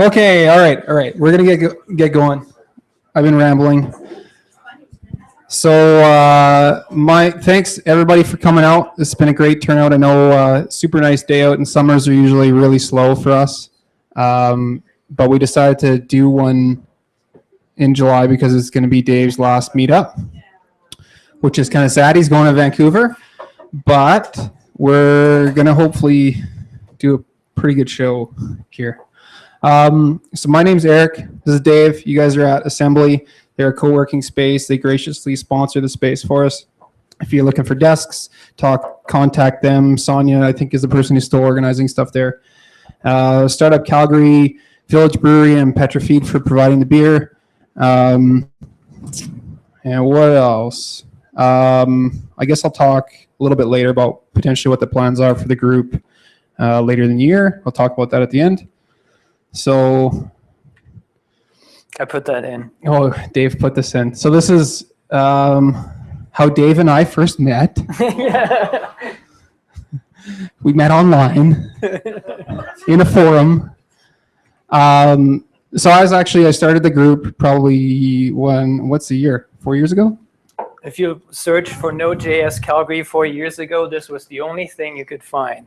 Okay, all right. We're gonna get going. I've been rambling. So my thanks everybody for coming out. It's been a great turnout. I know super nice day out, and summers are usually really slow for us. But we decided to do one in July because it's going to be Dave's last meetup, which is kind of sad. He's going to Vancouver, but we're going to hopefully do a pretty good show here. So my name's Eric. This is Dave. You guys are at Assembly. They're a co-working space. They graciously sponsor the space for us. If you're looking for desks, contact them. Sonia, I think, is the person who's still organizing stuff there. Startup Calgary, Village Brewery, and Petrofeed for providing the beer. And what else? I guess I'll talk a little bit later about potentially what the plans are for the group later in the year. I'll talk about that at the end. So I put that in. Oh, Dave put this in. So this is how Dave and I first met. We met online in a forum. So I started the group probably what's the year? 4 years ago? If you search for NodeJS Calgary 4 years ago, this was the only thing you could find.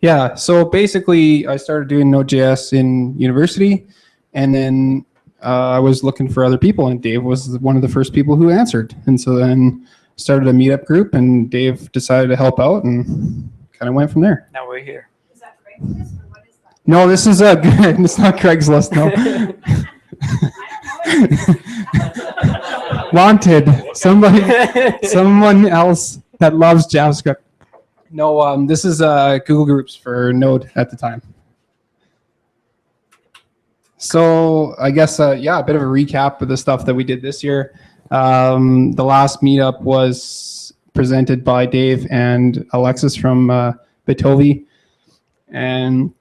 Yeah, so basically I started doing Node.js in university, and then I was looking for other people, and Dave was one of the first people who answered. And so then started a meetup group, and Dave decided to help out and kind of went from there. Now we're here. Is that Craigslist or what is that? No, this is it's not Craigslist, no. Wanted. Someone else that loves JavaScript. No, this is Google Groups for Node at the time. So I guess, yeah, a bit of a recap of the stuff that we did this year. The last meetup was presented by Dave and Alexis from Bitovi, and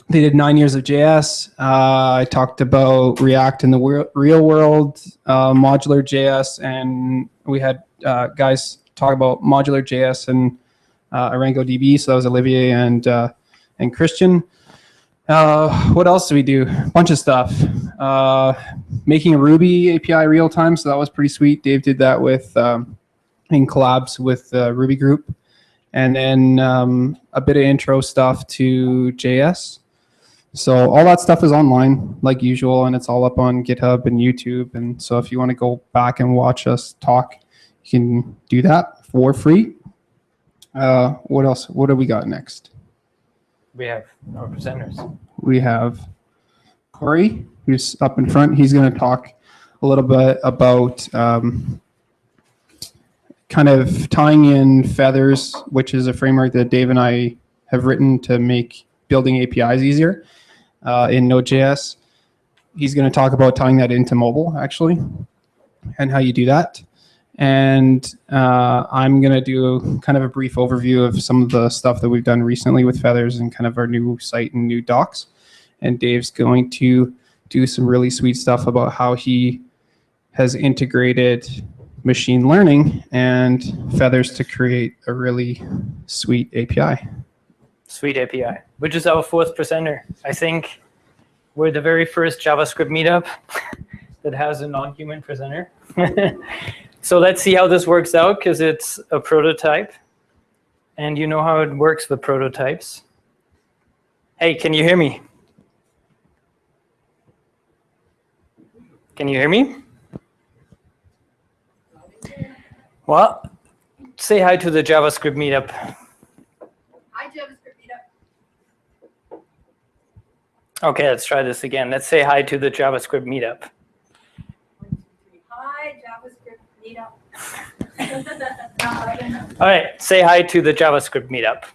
they did 9 years of JS. I talked about React in the real world, modular JS, and we had guys talk about modular JS and ArangoDB. So that was Olivier and Christian. What else did we do? A bunch of stuff. Making a Ruby API real time, so that was pretty sweet. Dave did that with in collabs with the Ruby group, and then a bit of intro stuff to JS. So all that stuff is online like usual, and it's all up on GitHub and YouTube. And so if you want to go back and watch us talk, you can do that for free. What else? What do we got next? We have our presenters. We have Corey, who's up in front. He's going to talk a little bit about kind of tying in Feathers, which is a framework that Dave and I have written to make building APIs easier in Node.js. He's going to talk about tying that into mobile, actually, and how you do that. And I'm going to do kind of a brief overview of some of the stuff that we've done recently with Feathers and kind of our new site and new docs. And Dave's going to do some really sweet stuff about how he has integrated machine learning and Feathers to create a really sweet API. Sweet API, which is our fourth presenter. I think we're the very first JavaScript meetup that has a non-human presenter. So let's see how this works out, because it's a prototype. And you know how it works with prototypes. Hey, can you hear me? Can you hear me? Well, say hi to the JavaScript meetup. Hi, JavaScript meetup. Okay, let's try this again. Let's say hi to the JavaScript meetup. 1, 2, 3. Hi, JavaScript meetup. All right, say hi to the JavaScript meetup.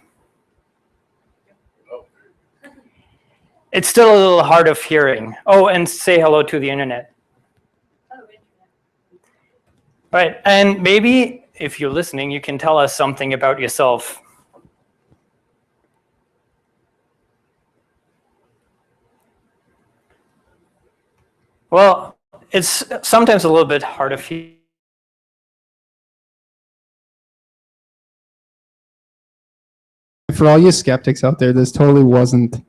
It's still a little hard of hearing. Oh, and say hello to the internet. Hello, internet. All right, and maybe if you're listening, you can tell us something about yourself. Well, it's sometimes a little bit hard of hearing. for all you skeptics out there, this totally wasn't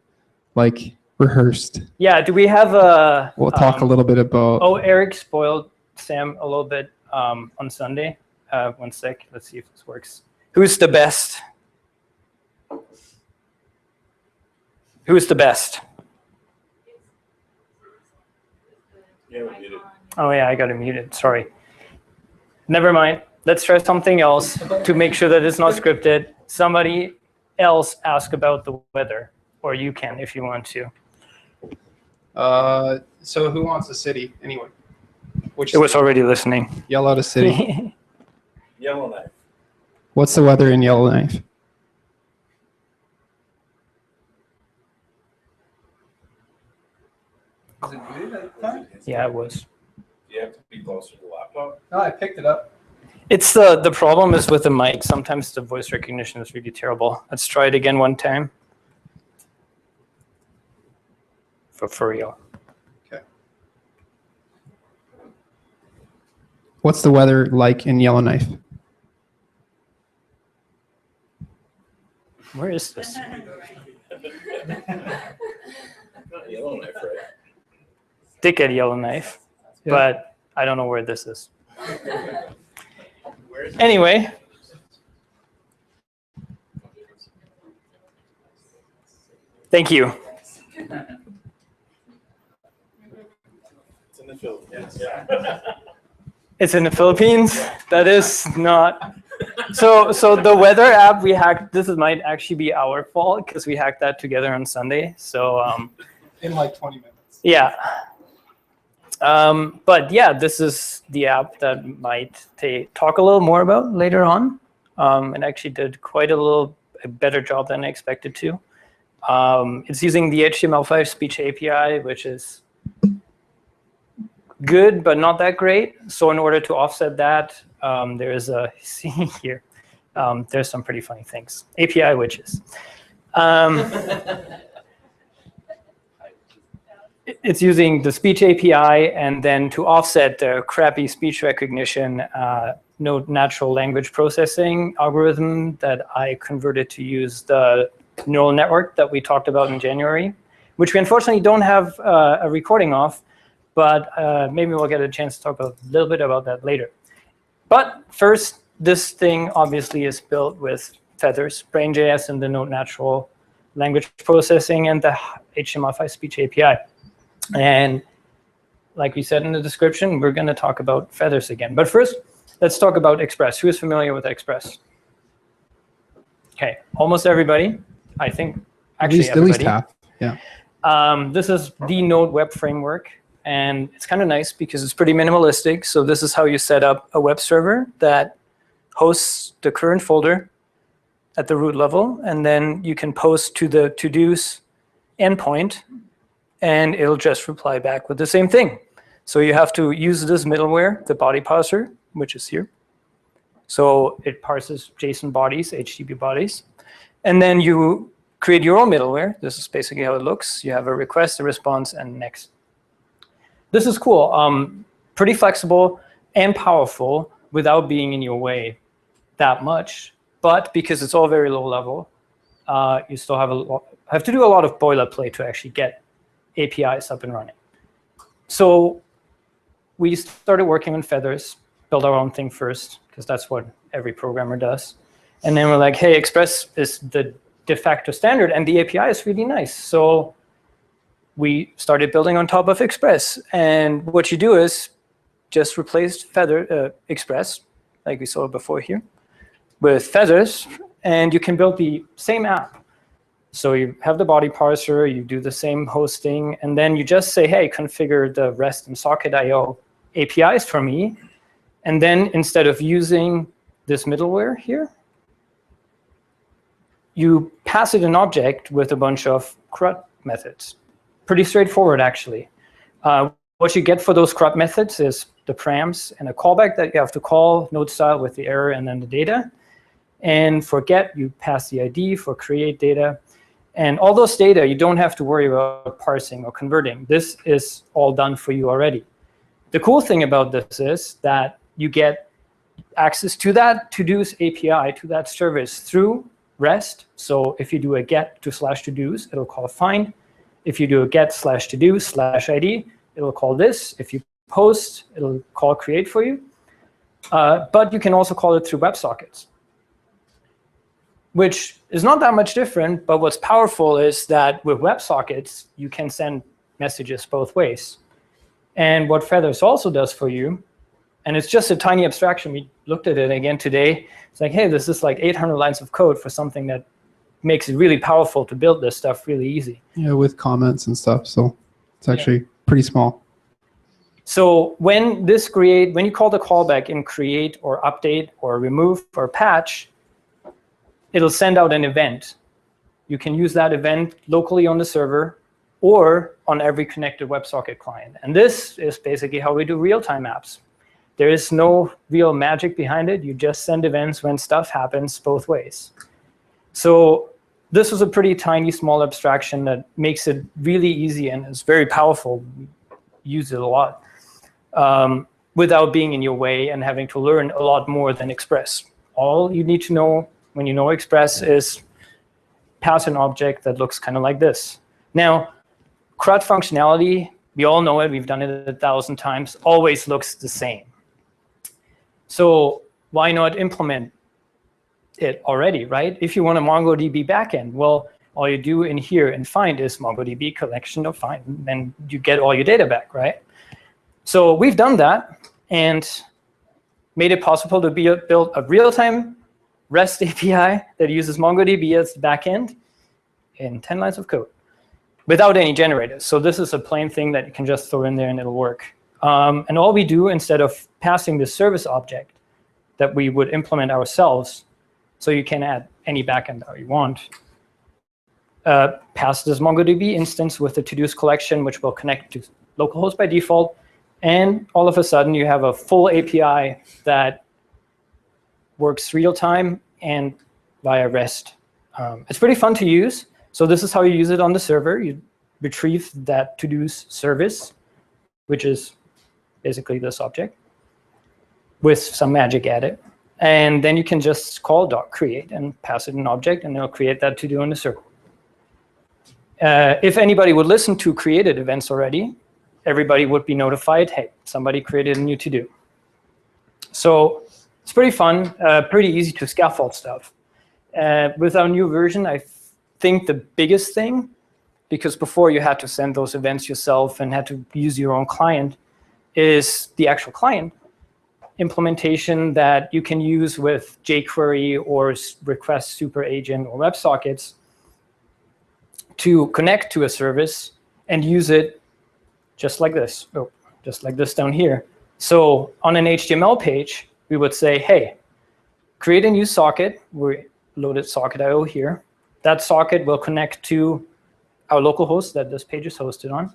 like rehearsed. Yeah, do we have a... We'll talk a little bit about... Oh, Eric spoiled Sam a little bit on Sunday. 1 sec, let's see if this works. Who's the best? Who's the best? Oh yeah, I got it muted, sorry. Never mind, let's try something else to make sure that it's not scripted. Somebody else ask about the weather, or you can if you want to. So who wants a city anyway? Which It was already listening. Yell out a city. Yellowknife. What's the weather in Yellowknife? Is it muted at the time? Yeah, it was. You have to be closer to the laptop. No, I picked it up. It's the problem is with the mic. Sometimes the voice recognition is really terrible. Let's try it again one time. For real. Okay. What's the weather like in Yellowknife? Where is this? Yellowknife, right? Did get Yellowknife, Yeah. but I don't know where this is. Anyway. Thank you. It's in the Philippines. Yeah. It's in the Philippines. That is not. So the weather app we hacked. This might actually be our fault because we hacked that together on Sunday. So In like 20 minutes. yeah. But yeah, this is the app that might talk a little more about later on. It actually did quite a better job than I expected to. It's using the HTML5 speech API, which is good, but not that great. So in order to offset that, there's a, see here, there's some pretty funny things. API witches. It's using the speech API, and then to offset the crappy speech recognition, natural language processing algorithm that I converted to use the neural network that we talked about in January, which we unfortunately don't have a recording of, but maybe we'll get a chance to talk a little bit about that later. But first, this thing obviously is built with Feathers, Brain.js, and the Node natural language processing, and the HTML5 speech API. And like we said in the description, we're going to talk about Feathers again. But first, let's talk about Express. Who is familiar with Express? Okay, almost everybody. I think actually At least half. Yeah. This is the Node web framework, and it's kind of nice because it's pretty minimalistic. So this is how you set up a web server that hosts the current folder at the root level, and then you can post to the to-dos endpoint, and it'll just reply back with the same thing. So you have to use this middleware, the body parser, which is here. So it parses JSON bodies, HTTP bodies. And then you create your own middleware. This is basically how it looks. You have a request, a response, and next. This is cool. Pretty flexible and powerful without being in your way that much. But because it's all very low level, you still have to do a lot of boilerplate to actually get APIs up and running. So we started working on Feathers, build our own thing first, because that's what every programmer does. And then we're like, hey, Express is the de facto standard, and the API is really nice. So we started building on top of Express. And what you do is just replace Express, like we saw before here, with Feathers, and you can build the same app. So you have the body parser, you do the same hosting, and then you just say, hey, configure the REST and socket IO APIs for me. And then instead of using this middleware here, you pass it an object with a bunch of CRUD methods. Pretty straightforward, actually. What you get for those CRUD methods is the params and a callback that you have to call node style with the error and then the data. And for get, you pass the ID, for create data. And all those data, you don't have to worry about parsing or converting. This is all done for you already. The cool thing about this is that you get access to that to-dos API, to that service, through REST. So if you do a get to /todos, it'll call find. If you do a get /todo/id, it'll call this. If you post, it'll call create for you. But you can also call it through WebSockets, which is not that much different. But what's powerful is that with WebSockets, you can send messages both ways. And what Feathers also does for you, and it's just a tiny abstraction. We looked at it again today. It's like, hey, this is like 800 lines of code for something that makes it really powerful to build this stuff really easy. Yeah, with comments and stuff. So it's actually pretty small. So when you call the callback in create or update or remove or patch, it'll send out an event. You can use that event locally on the server or on every connected WebSocket client. And this is basically how we do real-time apps. There is no real magic behind it. You just send events when stuff happens both ways. So this was a pretty tiny, small abstraction that makes it really easy and is very powerful. We use it a lot without being in your way and having to learn a lot more than Express. All you need to know when you know Express is pass an object that looks kind of like this. Now, CRUD functionality, we all know it. We've done it 1,000 times. Always looks the same. So why not implement it already, right? If you want a MongoDB backend, well, all you do in here in find is MongoDB collection of find, and you get all your data back, right? So we've done that and made it possible to build a real-time REST API that uses MongoDB as the backend in 10 lines of code without any generators. So this is a plain thing that you can just throw in there and it'll work. And all we do, instead of passing this service object that we would implement ourselves, so you can add any backend that you want, pass this MongoDB instance with the to-dos collection, which will connect to localhost by default. And all of a sudden, you have a full API that works real time and via REST. It's pretty fun to use. So this is how you use it on the server. You retrieve that to-dos service, which is basically this object, with some magic added. And then you can just call .create and pass it an object, and it'll create that to-do on the server. If anybody would listen to created events already, everybody would be notified, hey, somebody created a new to-do. So it's pretty fun, pretty easy to scaffold stuff. With our new version, I think the biggest thing, because before you had to send those events yourself and had to use your own client, is the actual client implementation that you can use with jQuery or request super agent or WebSockets to connect to a service and use it just like this, just like this down here. So on an HTML page, we would say, hey, create a new socket. We loaded socket.io here. That socket will connect to our local host that this page is hosted on.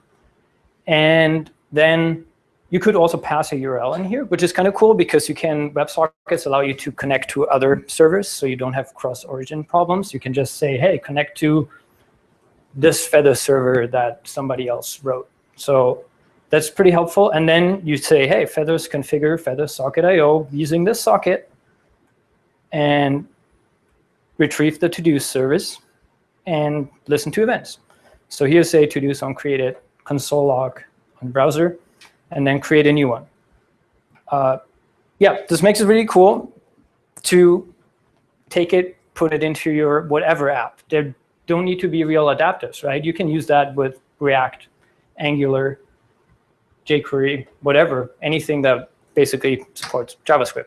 And then you could also pass a URL in here, which is kind of cool because you can, WebSockets allow you to connect to other servers, so you don't have cross-origin problems. You can just say, hey, connect to this Feather server that somebody else wrote. So that's pretty helpful. And then you say, hey, Feathers configure Feather socket.io using this socket and retrieve the to-do service and listen to events. So here's a to-dos on created, console log on browser, and then create a new one. Yeah, this makes it really cool to take it, put it into your whatever app. There don't need to be real adapters, right? You can use that with React, Angular, jQuery, whatever, anything that basically supports JavaScript.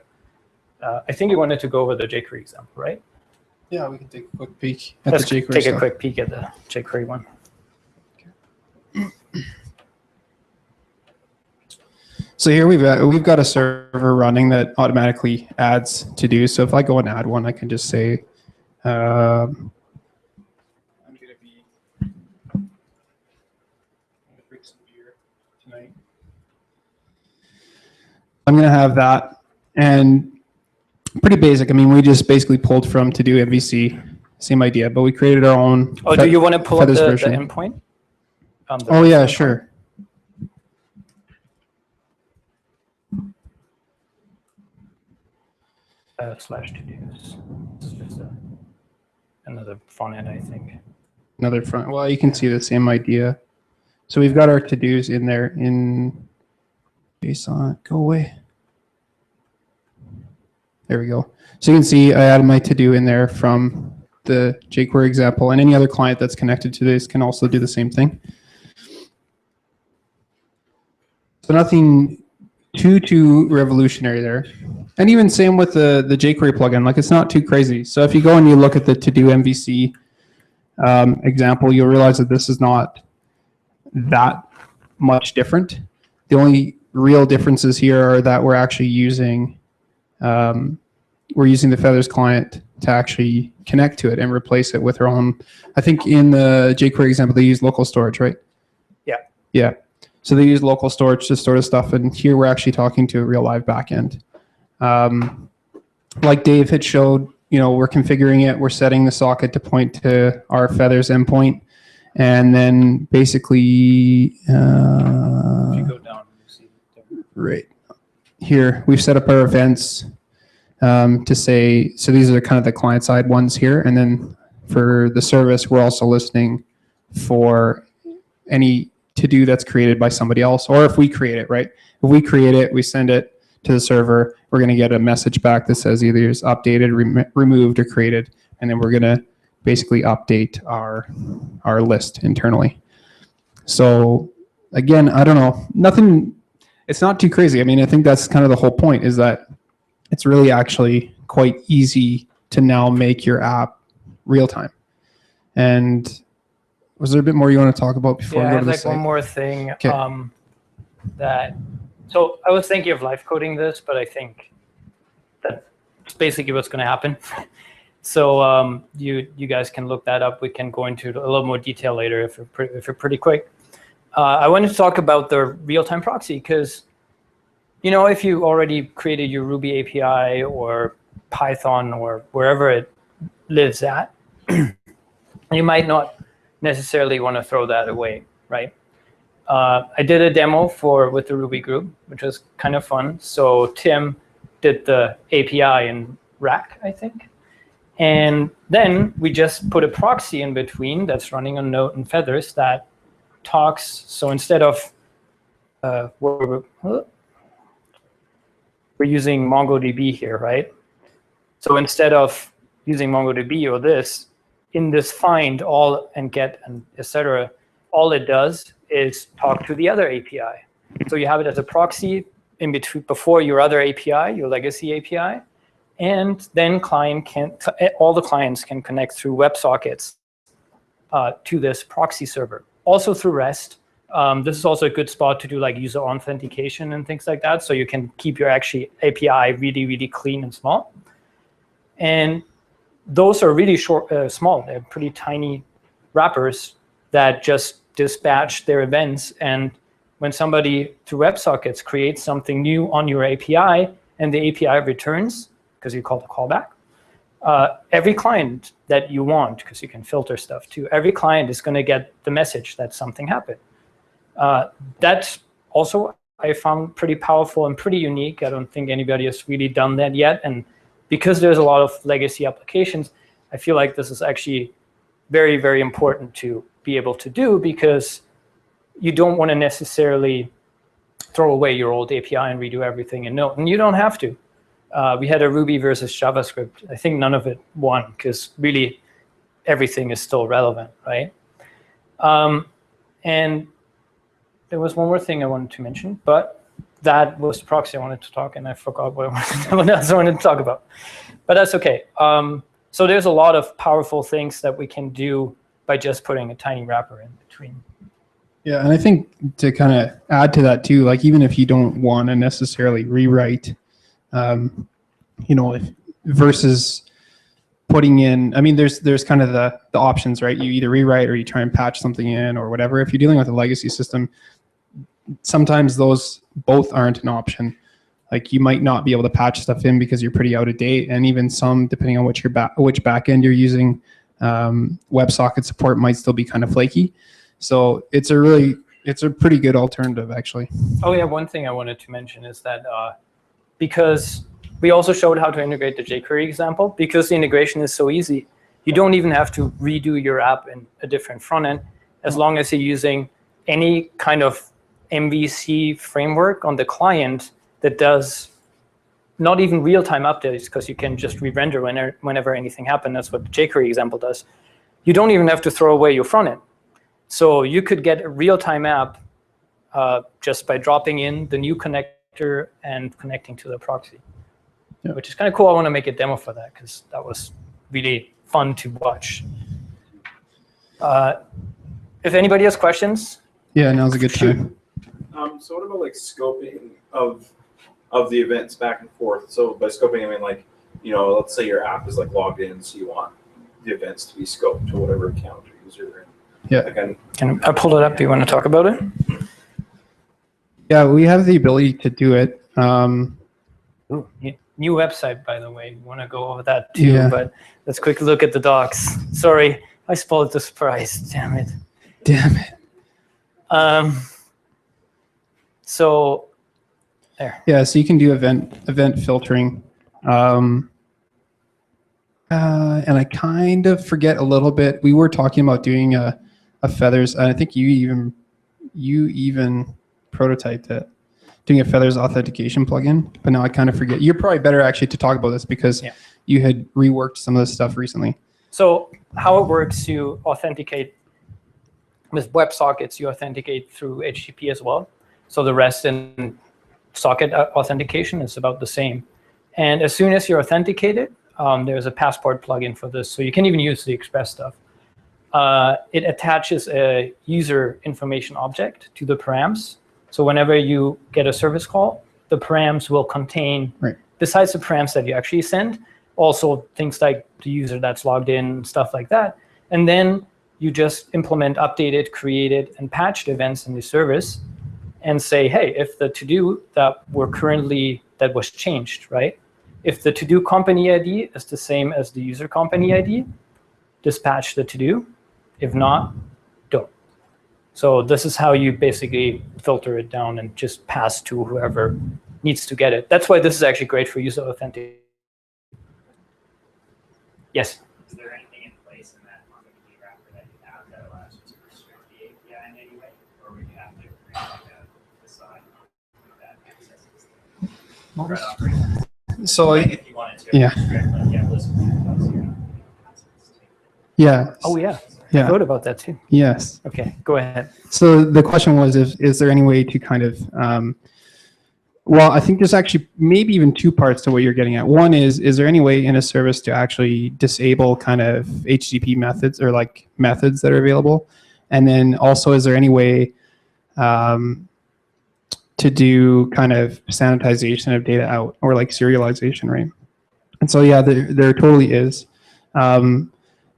I think you wanted to go over the jQuery example, right? Yeah, we can take a quick peek at Let's the jQuery take stuff. a quick peek at the jQuery one. So here we've got a server running that automatically adds to do. So if I go and add one, I can just say, I'm gonna drink some beer tonight. I'm gonna have that, and pretty basic. I mean, we just basically pulled from to do MVC, same idea, but we created our own. Oh, do you want to pull up the version. endpoint? Oh yeah, endpoint? sure. /todos. This is just a another front end, I think. Another front. Well, you can see the same idea. So we've got our to-dos in there in JSON. Go away. There we go. So you can see I added my to-do in there from the jQuery example, and any other client that's connected to this can also do the same thing. So nothing too revolutionary there. And even same with the jQuery plugin, like it's not too crazy. So if you go and you look at the to-do MVC example, you'll realize that this is not that much different. The only real differences here are that we're actually using the Feathers client to actually connect to it and replace it with our own. I think in the jQuery example, they use local storage, right? Yeah. Yeah. So they use local storage to store the stuff, and here we're actually talking to a real live backend. Like Dave had showed, we're configuring it. We're setting the socket to point to our Feathers endpoint, and then basically, If you go down, you see right here, we've set up our events to say, so these are kind of the client side ones here, and then for the service, we're also listening for any to-do that's created by somebody else, or if we create it, right? If we create it, we send it to the server, we're going to get a message back that says either it's updated, removed, or created, and then we're going to basically update our list internally. So again, I don't know, nothing, it's not too crazy. I mean, I think that's kind of the whole point, is that it's really actually quite easy to now make your app real time. And was there a bit more you want to talk about before we I go have to the like site? one more thing. Okay. So I was thinking of live coding this, but I think that's basically what's going to happen. So you guys can look that up. We can go into a little more detail later if you're pretty quick. I wanted to talk about the real-time proxy because, if you already created your Ruby API or Python or wherever it lives at, you might not necessarily want to throw that away, right? I did a demo with the Ruby group, which was kind of fun. So Tim did the API in Rack, I think. And then we just put a proxy in between that's running on Node and Feathers that talks. So instead of, we're using MongoDB here, right? So instead of using MongoDB or this, in this find all and get and etc., all it does is talk to the other API. So you have it as a proxy in between before your other API, your legacy API, and then all the clients can connect through WebSockets to this proxy server. Also through REST. This is also a good spot to do like user authentication and things like that, so you can keep your actually API really, really clean and small. And those are really small. They're pretty tiny wrappers that just dispatch their events. And when somebody through WebSockets creates something new on your API and the API returns, because you call the callback, every client that you want, because you can filter stuff too, every client is going to get the message that something happened. That's also, I found, pretty powerful and pretty unique. I don't think anybody has really done that yet. And because there's a lot of legacy applications, I feel like this is actually very, very important to be able to do, because you don't want to necessarily throw away your old API and redo everything in Node. And you don't have to. We had a Ruby versus JavaScript. I think none of it won, because really everything is still relevant, right? And there was one more thing I wanted to mention, but that was the proxy I wanted to talk, and I forgot what else I wanted to talk about. But that's OK. So there's a lot of powerful things that we can do by just putting a tiny wrapper in between. Yeah, and I think to kind of add to that too, like even if you don't want to necessarily rewrite, versus putting in, I mean, there's kind of the options, right? You either rewrite or you try and patch something in or whatever. If you're dealing with a legacy system, sometimes those both aren't an option. Like you might not be able to patch stuff in because you're pretty out of date, and even some, depending on which backend you're using, WebSocket support might still be kind of flaky. So it's a pretty good alternative, actually. Oh yeah, one thing I wanted to mention is that because we also showed how to integrate the jQuery example, because the integration is so easy, You don't even have to redo your app in a different front end, as long as you're using any kind of MVC framework on the client that does not even real-time updates, because you can just re-render whenever anything happens. That's what the jQuery example does. You don't even have to throw away your front end. So you could get a real-time app just by dropping in the new connector and connecting to the proxy, which is kind of cool. I want to make a demo for that because that was really fun to watch. If anybody has questions. Yeah, now's a good time. So what about like scoping of the events back and forth? So by scoping, I mean like, let's say your app is like logged in, so you want the events to be scoped to whatever account or user they're in. Yeah. Again, Can I pull it up? Do you want to talk about it? Yeah, we have the ability to do it. Ooh, new website, by the way. We want to go over that too, Yeah. but let's quickly look at the docs. Sorry, I spoiled the surprise. Damn it. Damn it. So there. Yeah, so you can do event filtering. And I kind of forget a little bit. We were talking about doing a Feathers, and I think you even prototyped it, doing a Feathers authentication plugin. But now I kind of forget. You're probably better actually to talk about this because you had reworked some of this stuff recently. So how it works, you authenticate with WebSockets. You authenticate through HTTP as well. So the REST and socket authentication is about the same. And as soon as you're authenticated, there's a passport plugin for this. So you can even use the Express stuff. It attaches a user information object to the params. So whenever you get a service call, the params will contain, besides the params that you actually send, also things like the user that's logged in, stuff like that. And then you just implement updated, created, and patched events in the service and say, hey, if the to-do that was changed, right? If the to-do company ID is the same as the user company ID, dispatch the to-do. If not, don't. So this is how you basically filter it down and just pass to whoever needs to get it. That's why this is actually great for user authentication. Yes? Is there anything in place in that MongoDB wrapper that you have that allows you to restrict the API in any way? Or would you have to create like a decide that access is spread operating? So Like if you wanted to restrict, like, listen to access to. yeah. Oh, yeah. Yeah. I wrote about that too. Yes. Okay, go ahead. So the question was, is there any way to kind of, well, I think there's actually maybe even two parts to what you're getting at. One is there any way in a service to actually disable kind of HTTP methods or like methods that are available? And then also, is there any way to do kind of sanitization of data out or like serialization, right? And so, yeah, there totally is.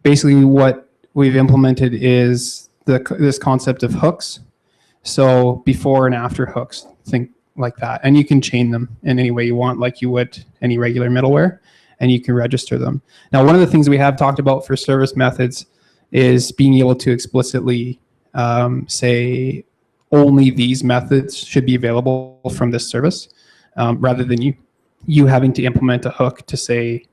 Basically, what we've implemented is this concept of hooks. So before and after hooks, think like that. And you can chain them in any way you want, like you would any regular middleware, and you can register them. Now, one of the things we have talked about for service methods is being able to explicitly say only these methods should be available from this service, rather than you having to implement a hook to say,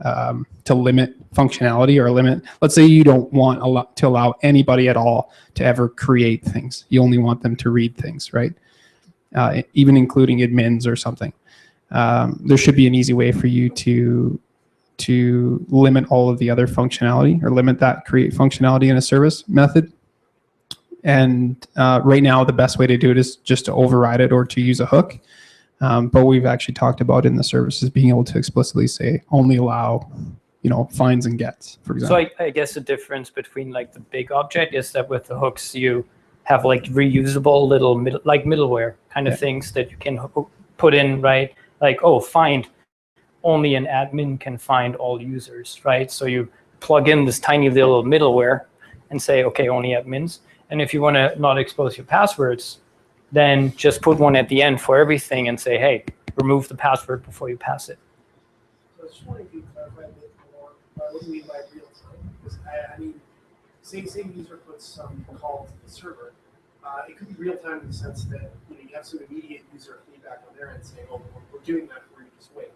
to limit functionality or limit, let's say you don't want to allow anybody at all to ever create things. You only want them to read things, right? Even including admins or something. There should be an easy way for you to limit all of the other functionality or limit that create functionality in a service method. And right now, the best way to do it is just to override it or to use a hook. But we've actually talked about in the services being able to explicitly say only allow, finds and gets, for example. So I guess the difference between like the big object is that with the hooks you have like reusable little middleware kind of things that you can put in, right? Like, oh, find only an admin can find all users, right? So you plug in this tiny little middleware and say, okay, only admins. And if you want to not expose your passwords, then just put one at the end for everything and say, hey, remove the password before you pass it. So I was just wondering if you could clarify a bit more what do you mean by real time? Because I mean, say the user puts some call to the server, it could be real time in the sense that you have some immediate user feedback on their end saying, oh, we're doing that for you, just wait.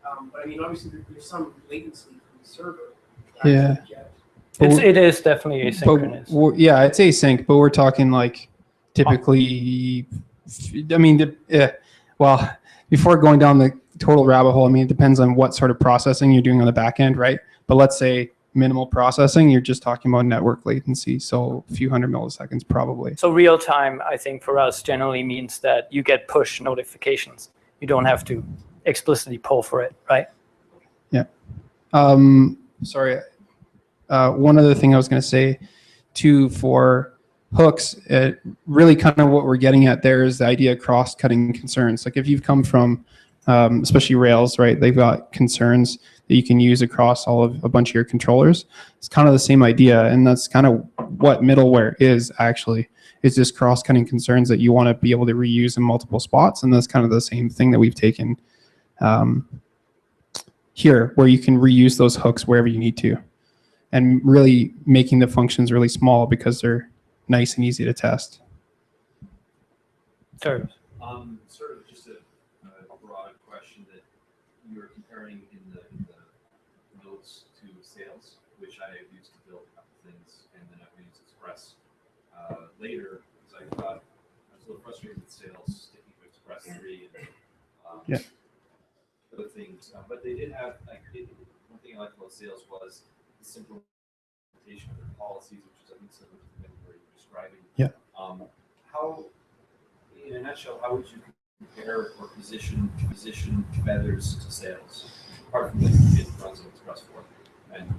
But I mean, obviously there's some latency from the server. actually Yeah. get. But It is definitely But asynchronous. yeah, it's async, but we're talking like typically, I mean, well, before going down the total rabbit hole, I mean, it depends on what sort of processing you're doing on the back end, right? But let's say minimal processing, you're just talking about network latency. So a few hundred milliseconds probably. So real time, I think for us generally means that you get push notifications. You don't have to explicitly pull for it, right? Yeah. Sorry. One other thing I was going to say too for hooks, really kind of what we're getting at there is the idea of cross-cutting concerns. Like if you've come from, especially Rails, right? They've got concerns that you can use across all of a bunch of your controllers. It's kind of the same idea, and that's kind of what middleware is actually. It's just cross-cutting concerns that you want to be able to reuse in multiple spots, and that's kind of the same thing that we've taken here, where you can reuse those hooks wherever you need to, and really making the functions really small because they're nice and easy to test. Sure. Sort of just a broad question that you were comparing in the notes to sales, which I have used to build a couple things, and then I've used Express later because I thought I was a little frustrated with sales sticking to Express 3 and other things. But they did have, one thing I liked about sales was the simple implementation of their policies, which is I think similar to what you were describing. Yeah. How, in a nutshell, how would you compare or position Feathers to sales, apart from the it runs on Express 4? And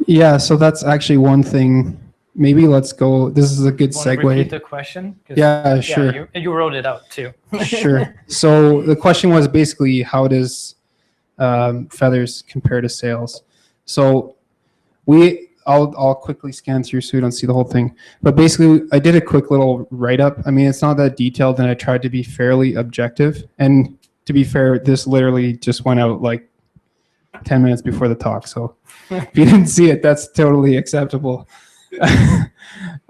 Yeah, so that's actually one thing. Maybe let's go. This is a good Want to repeat segue. the question? 'Cause- Yeah, sure. You wrote it out too. Sure. So the question was basically, how does Feathers compare to sales? So I'll quickly scan through so we don't see the whole thing. But basically, I did a quick little write-up. I mean, it's not that detailed, and I tried to be fairly objective. And to be fair, this literally just went out like 10 minutes before the talk. So if you didn't see it, that's totally acceptable.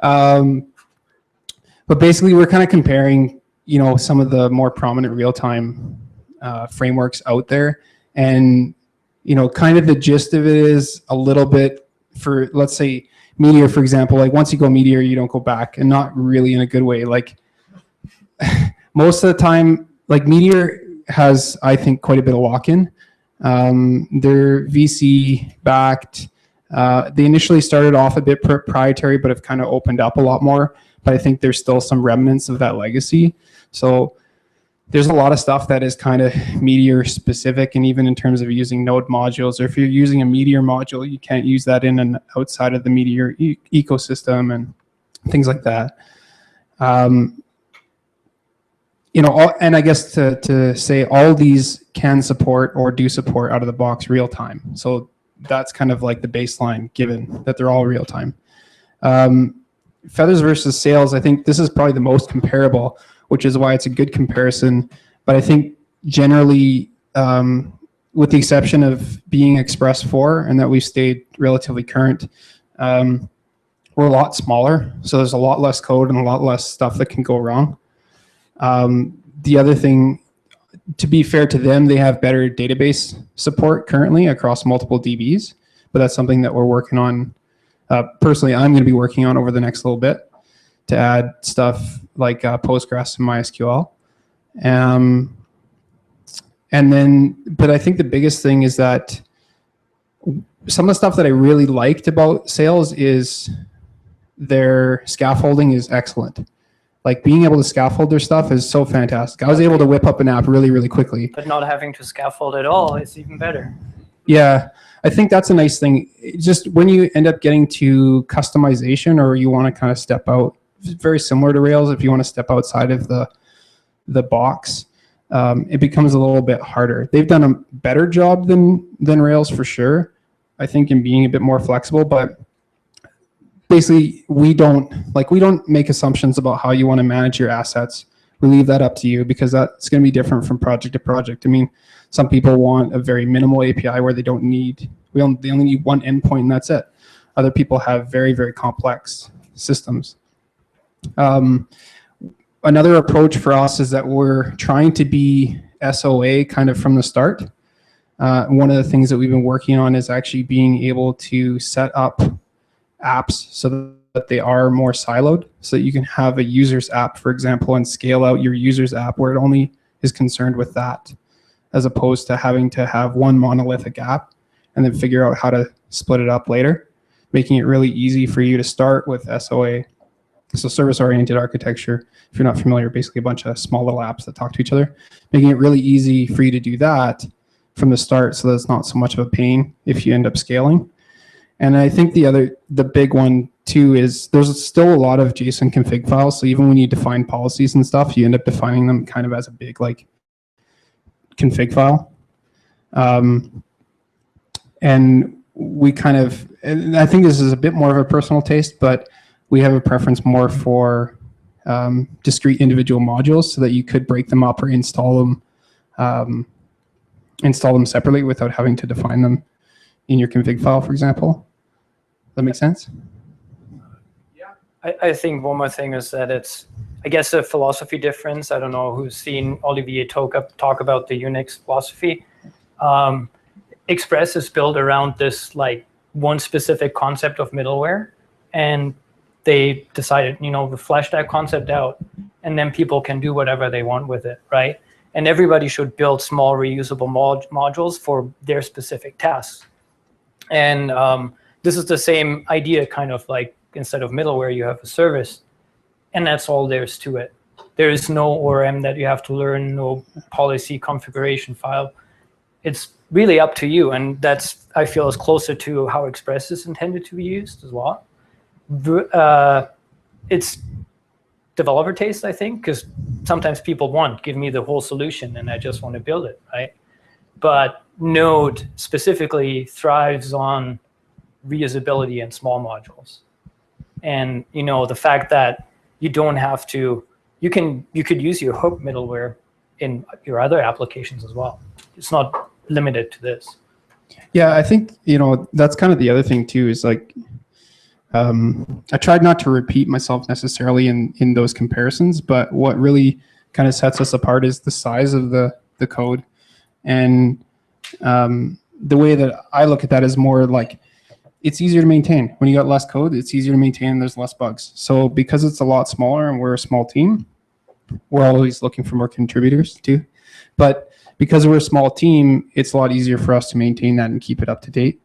But basically, we're kind of comparing, some of the more prominent real-time frameworks out there. And, kind of the gist of it is a little bit for, let's say, Meteor, for example. Like once you go Meteor, you don't go back, and not really in a good way. Like most of the time, like Meteor has, I think, quite a bit of lock-in. They're VC backed. They initially started off a bit proprietary, but have kind of opened up a lot more. But I think there's still some remnants of that legacy. So there's a lot of stuff that is kind of Meteor specific, and even in terms of using node modules, or if you're using a Meteor module, you can't use that in and outside of the Meteor ecosystem and things like that. And I guess to say all these can support or do support out of the box real time. So that's kind of like the baseline, given that they're all real time. Feathers versus sales, I think this is probably the most comparable, which is why it's a good comparison. But I think generally, with the exception of being Express 4 and that we've stayed relatively current, we're a lot smaller. So there's a lot less code and a lot less stuff that can go wrong. The other thing, to be fair to them, they have better database support currently across multiple DBs, but that's something that we're working on. Personally, I'm going to be working on over the next little bit to add stuff like Postgres and MySQL. But I think the biggest thing is that some of the stuff that I really liked about Sales is their scaffolding is excellent. Like being able to scaffold their stuff is so fantastic. I was able to whip up an app really, really quickly. But not having to scaffold at all is even better. Yeah, I think that's a nice thing. Just when you end up getting to customization, or you want to kind of step out, very similar to Rails, if you want to step outside of the box, it becomes a little bit harder. They've done a better job than Rails for sure, I think, in being a bit more flexible. But basically, we don't make assumptions about how you want to manage your assets. We leave that up to you, because that's going to be different from project to project. I mean, some people want a very minimal API where they only need one endpoint and that's it. Other people have very, very complex systems. Another approach for us is that we're trying to be SOA kind of from the start. one of the things that we've been working on is actually being able to set up apps so that they are more siloed, so that you can have a user's app, for example, and scale out your user's app where it only is concerned with that, as opposed to having to have one monolithic app and then figure out how to split it up later, making it really easy for you to start with SOA. So service-oriented architecture, if you're not familiar, basically a bunch of small little apps that talk to each other, making it really easy for you to do that from the start so that it's not so much of a pain if you end up scaling. And I think the big one too is there's still a lot of JSON config files. So even when you define policies and stuff, you end up defining them kind of as a big like config file. And we kind of, and I think this is a bit more of a personal taste, but we have a preference more for discrete individual modules so that you could break them up or install them separately without having to define them in your config file, for example. Does that make sense? I think one more thing is that it's, I guess, a philosophy difference. I don't know who's seen Olivier talk about the Unix philosophy. Express is built around this like one specific concept of middleware, and they decided, to flesh that concept out, and then people can do whatever they want with it, right? And everybody should build small reusable modules for their specific tasks. And this is the same idea, kind of like instead of middleware, you have a service, and that's all there is to it. There is no ORM that you have to learn, no policy configuration file. It's really up to you, and that's, I feel, is closer to how Express is intended to be used as well. It's developer taste, I think, because sometimes people give me the whole solution and I just want to build it, right? But Node specifically thrives on reusability and small modules. And the fact that you don't have to, you could use your hook middleware in your other applications as well. It's not limited to this. Yeah, I think that's kind of the other thing too, is like I tried not to repeat myself necessarily in those comparisons, but what really kind of sets us apart is the size of the code. And the way that I look at that is more like it's easier to maintain. When you got less code, it's easier to maintain and there's less bugs. So because it's a lot smaller and we're a small team, we're always looking for more contributors too. But because we're a small team, it's a lot easier for us to maintain that and keep it up to date.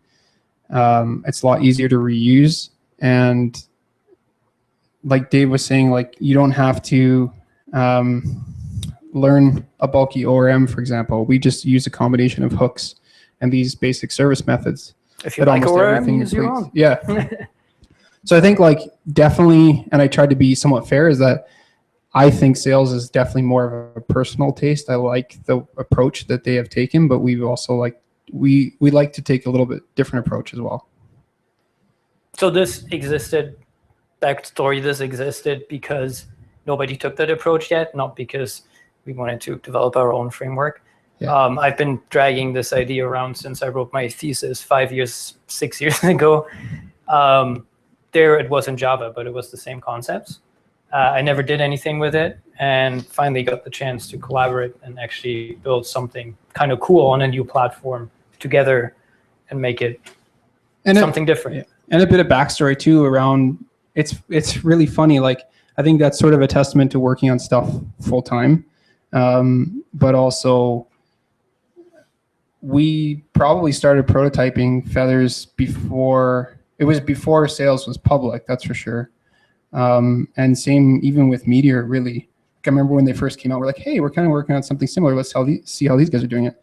It's a lot easier to reuse. And like Dave was saying, like you don't have to learn a bulky ORM, for example. We just use a combination of hooks and these basic service methods. If you like ORM, use your own. Yeah. So I think like definitely, and I tried to be somewhat fair, is that I think sales is definitely more of a personal taste. I like the approach that they have taken, but we've also we like to take a little bit different approach as well. So this existed, backstory, this existed because nobody took that approach yet, not because we wanted to develop our own framework. Yeah. I've been dragging this idea around since I wrote my thesis 6 years ago. There it was in Java, but it was the same concepts. I never did anything with it, and finally got the chance to collaborate and actually build something kind of cool on a new platform together and make it something different. Yeah. And a bit of backstory too around, it's really funny. Like I think that's sort of a testament to working on stuff full time. But also we probably started prototyping Feathers before sales was public, that's for sure. And same even with Meteor, really. I remember when they first came out, we're like, hey, we're kind of working on something similar. Let's see how these guys are doing it.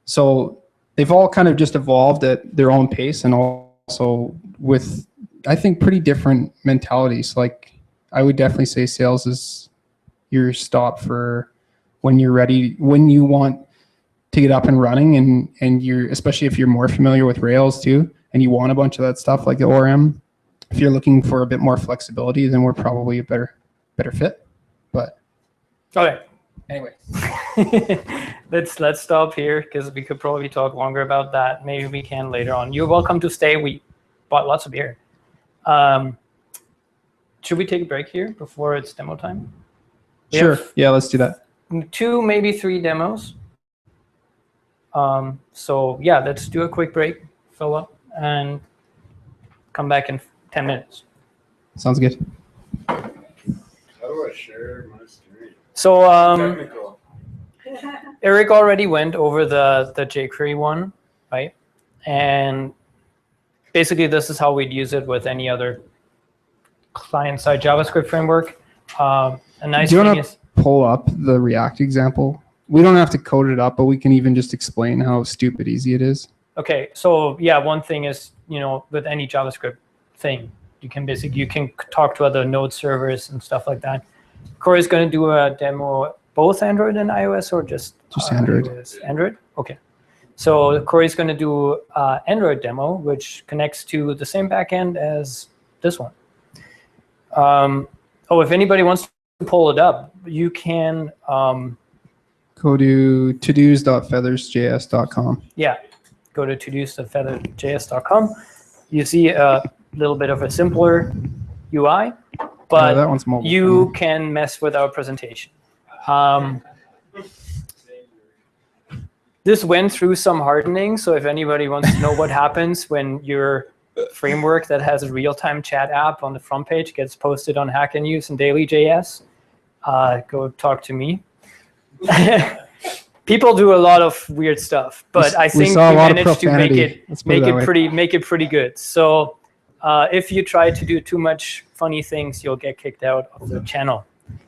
So they've all kind of just evolved at their own pace and also with, I think, pretty different mentalities. Like I would definitely say sales is your stop for when you're ready, when you want to get up and running, and you're, especially if you're more familiar with Rails too, and you want a bunch of that stuff like the ORM. If you're looking for a bit more flexibility, then we're probably a better fit. But okay. Anyway, let's stop here because we could probably talk longer about that. Maybe we can later on. You're welcome to stay. We bought lots of beer. Should we take a break here before it's demo time? Sure. Yeah, let's do that. 2, maybe 3 demos. So yeah, let's do a quick break, fill up, and come back in 10 minutes. Sounds good. How do I share my screen? So Technical. Eric already went over the jQuery one, right? And basically, this is how we'd use it with any other client-side JavaScript framework. A nice Do you thing want is, to pull up the React example? We don't have to code it up, but we can even just explain how stupid easy it is. okay, so yeah, one thing is, with any JavaScript thing, you can talk to other node servers and stuff like that. Corey's going to do a demo, both Android and iOS, or just Android. iOS? Android? Okay. So Corey's going to do Android demo, which connects to the same backend as this one. If anybody wants to pull it up, you can. Go to todos.feathersjs.com. Yeah, go to todos.feathersjs.com. You see a little bit of a simpler UI, but that one's mobile. you can mess with our presentation. This went through some hardening, so if anybody wants to know what happens when your framework that has a real-time chat app on the front page gets posted on Hack and Use and Daily.js, go talk to me. People do a lot of weird stuff, but I think we managed to make it pretty good. So if you try to do too much funny things, you'll get kicked out of the channel.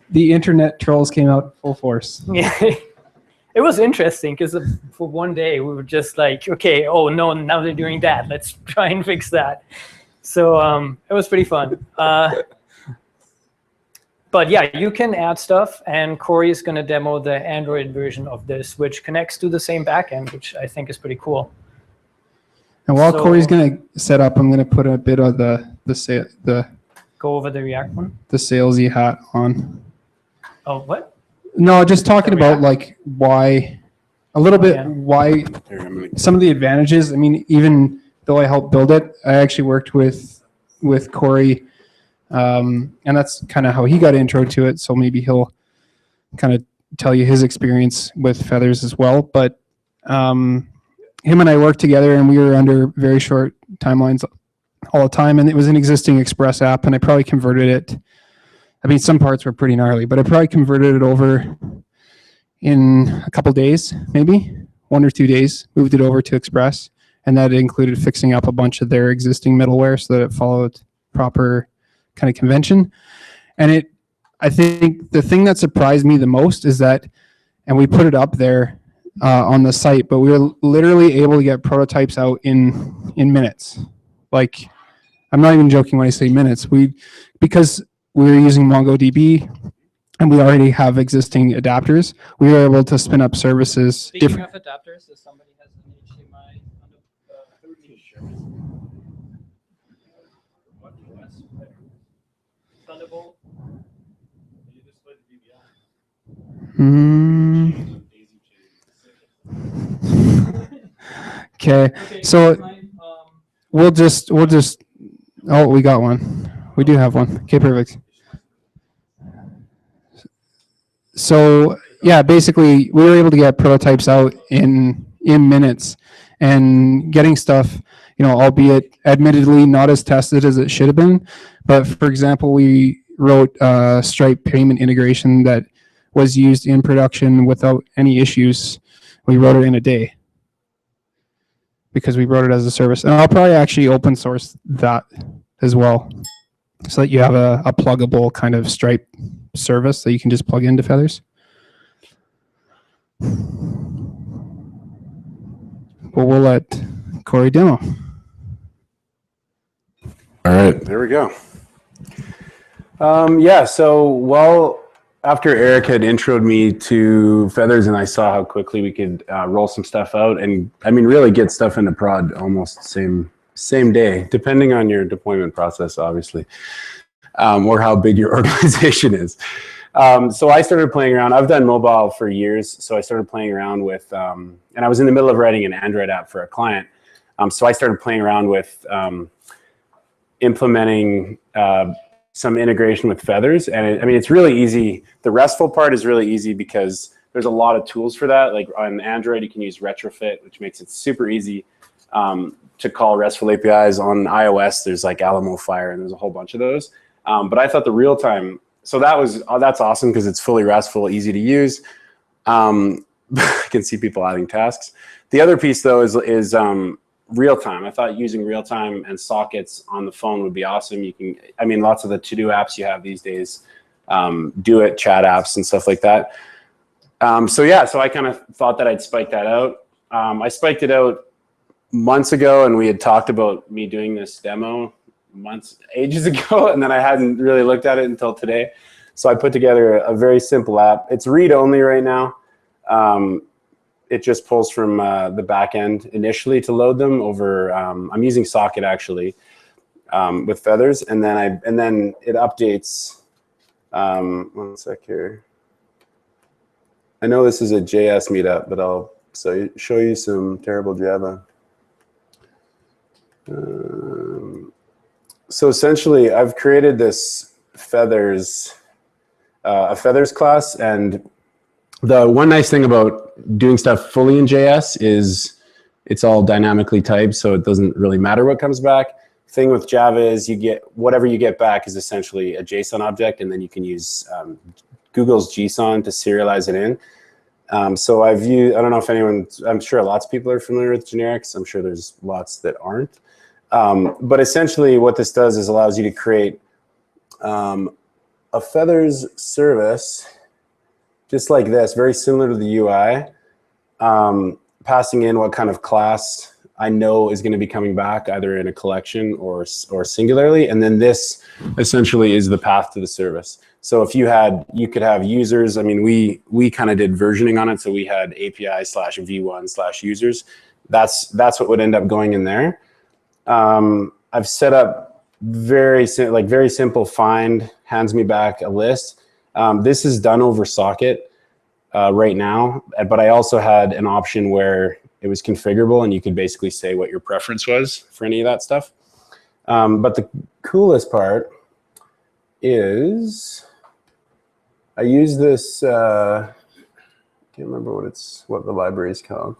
The internet trolls came out full force. Yeah, it was interesting because for one day we were just like, okay, oh no, now they're doing that. Let's try and fix that. So it was pretty fun. But yeah, you can add stuff, and Corey is going to demo the Android version of this, which connects to the same backend, which I think is pretty cool. And while Corey's going to set up, I'm going to put a bit of the go over the React one. The salesy hat on. Oh, what? No, just talking about like why, a little bit why some of the advantages. I mean, even though I helped build it, I actually worked with Corey. And that's kind of how he got intro to it. So maybe he'll kind of tell you his experience with Feathers as well. But him and I worked together, and we were under very short timelines all the time. And it was an existing Express app, and I probably converted it. I mean, some parts were pretty gnarly, but I probably converted it over in a couple days, maybe 1 or 2 days, moved it over to Express. And that included fixing up a bunch of their existing middleware so that it followed proper kind of convention. And I think the thing that surprised me the most is that, and we put it up there on the site, but we were literally able to get prototypes out in minutes. Like, I'm not even joking when I say minutes. Because we were using MongoDB and we already have existing adapters, we were able to spin up services. Speaking of adapters, if somebody has an HDMI on the Thunderbolt. Okay, so we'll just. Oh, we got one. We do have one. Okay, perfect. So yeah, basically we were able to get prototypes out in minutes, and getting stuff, albeit admittedly not as tested as it should have been. But for example, we wrote a Stripe payment integration that was used in production without any issues. We wrote it in a day because we wrote it as a service. And I'll probably actually open source that as well, so that you have a pluggable kind of Stripe service that you can just plug into Feathers. But we'll let Corey demo. All right, there we go. So after Eric had introed me to Feathers and I saw how quickly we could roll some stuff out, and I mean really get stuff into prod almost same day, depending on your deployment process, obviously, or how big your organization is. So I started playing around. I've done mobile for years, so I started playing around with, and I was in the middle of writing an Android app for a client. So I started playing around with implementing some integration with Feathers. And I mean, it's really easy. The RESTful part is really easy because There's a lot of tools for that. Like on Android, you can use retrofit, which makes it super easy to call RESTful APIs. On iOS, there's like Alamo Fire, and there's a whole bunch of those. But I thought the real-time, so that's awesome because it's fully RESTful, easy to use. I can see people adding tasks. The other piece though is real-time. I thought using real-time and sockets on the phone would be awesome. You can, I mean, lots of the to-do apps you have these days, do it, chat apps and stuff like that. So yeah, so I kind of thought that I'd spike that out. I spiked it out months ago, and we had talked about me doing this demo ages ago, and then I hadn't really looked at it until today. So I put together a very simple app. It's read-only right now. It just pulls from the back end initially to load them over. I'm using Socket actually with Feathers, and then it updates. 1 sec here. I know this is a JS meetup, but I'll show you some terrible Java. So essentially, I've created this Feathers, a Feathers class, and the one nice thing about doing stuff fully in JS is it's all dynamically typed, so it doesn't really matter what comes back. Thing with Java is you get whatever you get back is essentially a JSON object, and then you can use Google's JSON to serialize it in. So I've used, I don't know if anyone, I'm sure lots of people are familiar with generics. I'm sure there's lots that aren't. But essentially what this does is allows you to create a Feathers service just like this, very similar to the UI, passing in what kind of class I know is going to be coming back either in a collection or singularly. And then this essentially is the path to the service. So if you could have users. I mean, we kind of did versioning on it. So we had API/v1/users. That's what would end up going in there. I've set up very simple find, hands me back a list. This is done over Socket right now, but I also had an option where it was configurable and you could basically say what your preference was for any of that stuff. But the coolest part is I use this, can't remember what the library is called.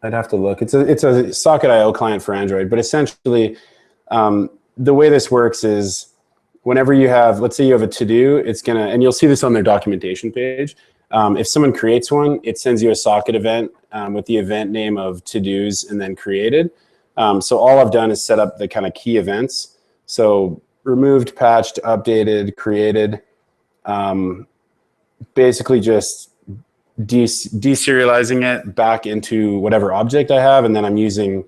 I'd have to look. It's a Socket.io client for Android, but essentially the way this works is whenever you have, let's say you have a to-do, it's gonna, and you'll see this on their documentation page. If someone creates one, it sends you a Socket event with the event name of to-dos and then created. So all I've done is set up the kind of key events. So removed, patched, updated, created, basically just deserializing it back into whatever object I have. And then I'm using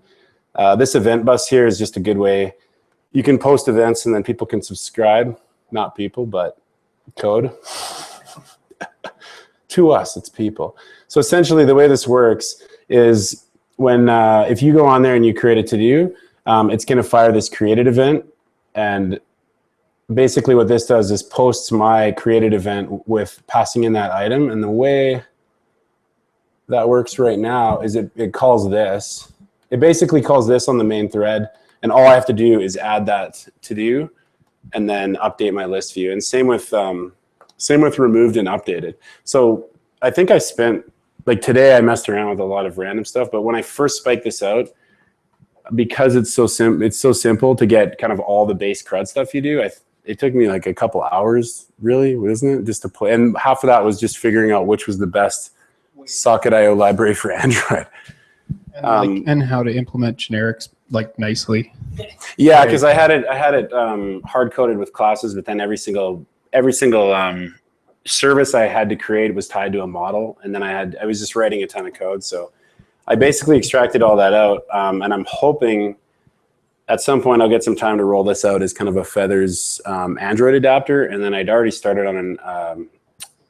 this event bus here is just a good way. You can post events and then people can subscribe, not people, but code. To us, it's people. So essentially the way this works is when, if you go on there and you create a to-do, it's gonna fire this created event. And basically what this does is posts my created event with passing in that item. And the way that works right now is it calls this. It basically calls this on the main thread. And all I have to do is add that to-do and then update my list view. And same with removed and updated. So I think I spent, like today I messed around with a lot of random stuff, but when I first spiked this out, because it's so simple to get kind of all the base CRUD stuff you do, it took me like a couple hours, really, wasn't it? Just to play. And half of that was just figuring out which was the best Socket.io library for Android. And how to implement generics like nicely. Yeah, because I had it hard coded with classes, but then every single service I had to create was tied to a model, and then I was just writing a ton of code. So I basically extracted all that out, and I'm hoping at some point I'll get some time to roll this out as kind of a Feathers Android adapter, and then I'd already started on an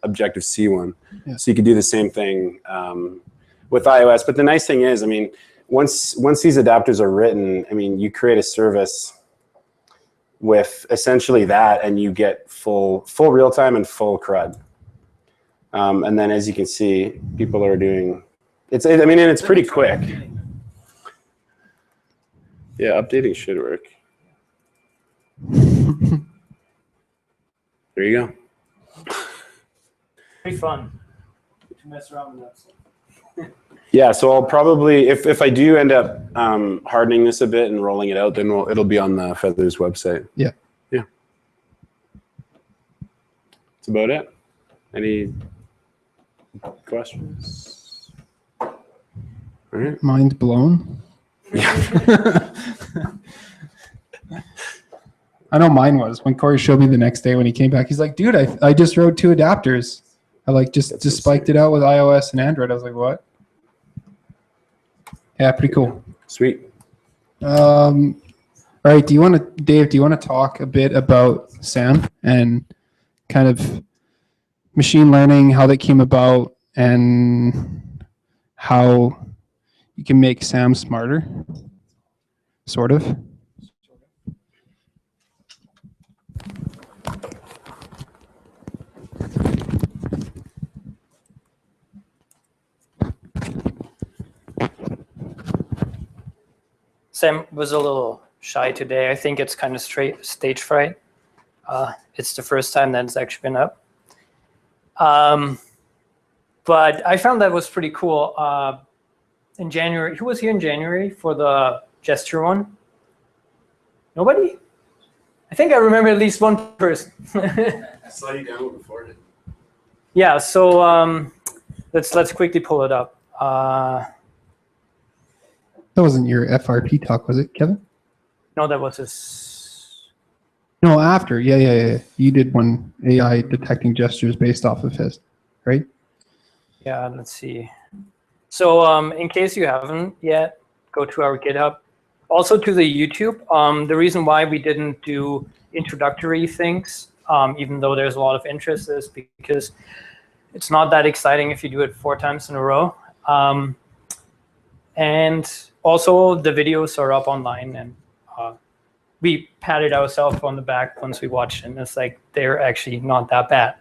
Objective-C one, yeah. So you could do the same thing with iOS. But the nice thing is, I mean, once these adapters are written, I mean, you create a service with essentially that, and you get full real time and full CRUD. And then, as you can see, people are doing it's. I mean, and it's pretty quick. Yeah, updating should work. There you go. Pretty fun. To mess around with that stuff. Yeah, so I'll probably, if I do end up hardening this a bit and rolling it out, then it'll be on the Feathers website. Yeah. Yeah. That's about it. Any questions? All right. Mind blown. I know mine was when Corey showed me the next day when he came back. He's like, dude, I just wrote 2 adapters. I like just spiked it out with iOS and Android. I was like, what? Yeah, pretty cool. Sweet. All right. Dave, do you want to talk a bit about SAM and kind of machine learning, how that came about, and how you can make SAM smarter? Sort of. Sam was a little shy today. I think it's kind of stage fright. It's the first time that it's actually been up. But I found that was pretty cool. In January, who was here in January for the gesture one? Nobody? I think I remember at least one person. I saw you down before it. Yeah, so let's quickly pull it up. That wasn't your FRP talk, was it, Kevin? No, that was his. No, after. Yeah. You did one AI detecting gestures based off of his, right? Yeah, let's see. So in case you haven't yet, go to our GitHub. Also to the YouTube. The reason why we didn't do introductory things, even though there's a lot of interest, is because it's not that exciting if you do it 4 times in a row. And also the videos are up online, and we patted ourselves on the back once we watched it, and it's like they're actually not that bad.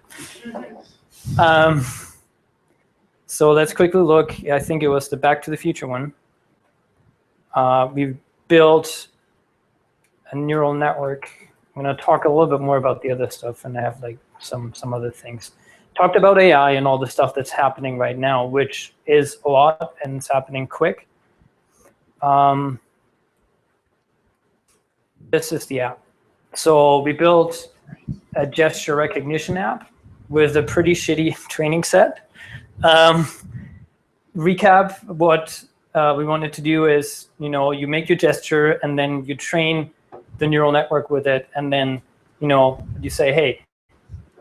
So let's quickly look. I think it was the Back to the Future one. We built a neural network. I'm going to talk a little bit more about the other stuff, and I have like some other things. Talked about AI and all the stuff that's happening right now, which is a lot, and it's happening quick. This is the app. So we built a gesture recognition app with a pretty shitty training set. Recap, what we wanted to do is, you make your gesture and then you train the neural network with it, and then, you say, hey,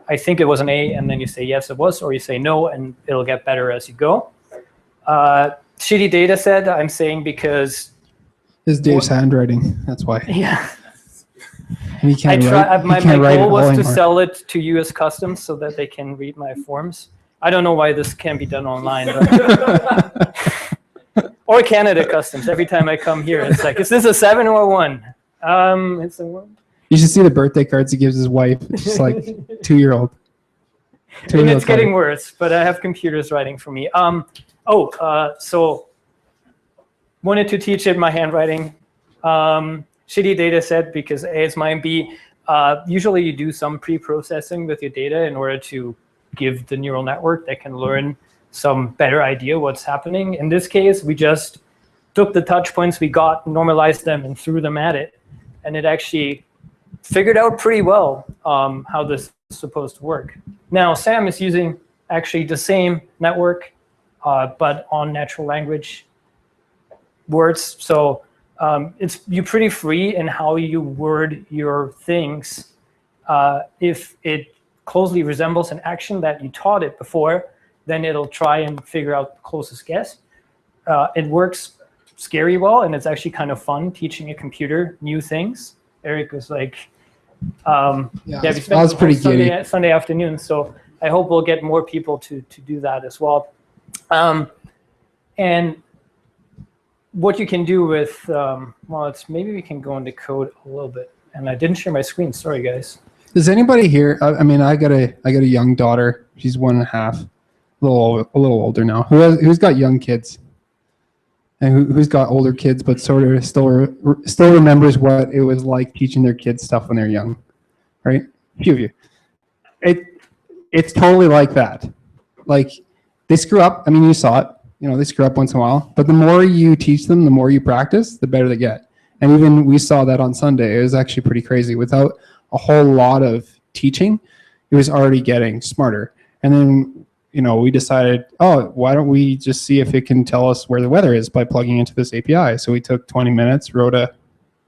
I think it was an A, and then you say, yes, it was, or you say no, and it'll get better as you go. Shitty data set, I'm saying because... It's Dave's handwriting, that's why. Yeah. And he can't write, my write goal it was all to anymore. sell it to US Customs so that they can read my forms. I don't know why this can't be done online. But or Canada Customs. Every time I come here, it's like, is this a 7 or a 1? It's a 1. You should see the birthday cards he gives his wife. It's just like 2-year-old. And it's getting worse, but I have computers writing for me. So wanted to teach it my handwriting. Shitty data set because A, it's mine. B, usually you do some pre-processing with your data in order to give the neural network that can learn some better idea what's happening. In this case, we just took the touch points we got, normalized them, and threw them at it. And it actually figured out pretty well how this is supposed to work. Now, Sam is using actually the same network, but on natural language words. So you're pretty free in how you word your things. If it closely resembles an action that you taught it before, then it'll try and figure out the closest guess. It works scary well, and it's actually kind of fun teaching a computer new things. Eric was like, we spent pretty Sunday afternoon, so I hope we'll get more people to do that as well. And what you can do with, maybe we can go into code a little bit. And I didn't share my screen, sorry guys. Does anybody here, I mean, I got a young daughter, she's 1.5, a little older now. Who's got young kids? And who's got older kids, but sort of still remembers what it was like teaching their kids stuff when they're young, right? A few of you. It's totally like that. like they screw up. I mean, you saw it. You know, they screw up once in a while. But the more you teach them, the more you practice, the better they get. And even we saw that on Sunday. It was actually pretty crazy. Without a whole lot of teaching, it was already getting smarter. And then, you know, we decided, oh, why don't we just see if it can tell us where the weather is by plugging into this API? So we took 20 minutes, wrote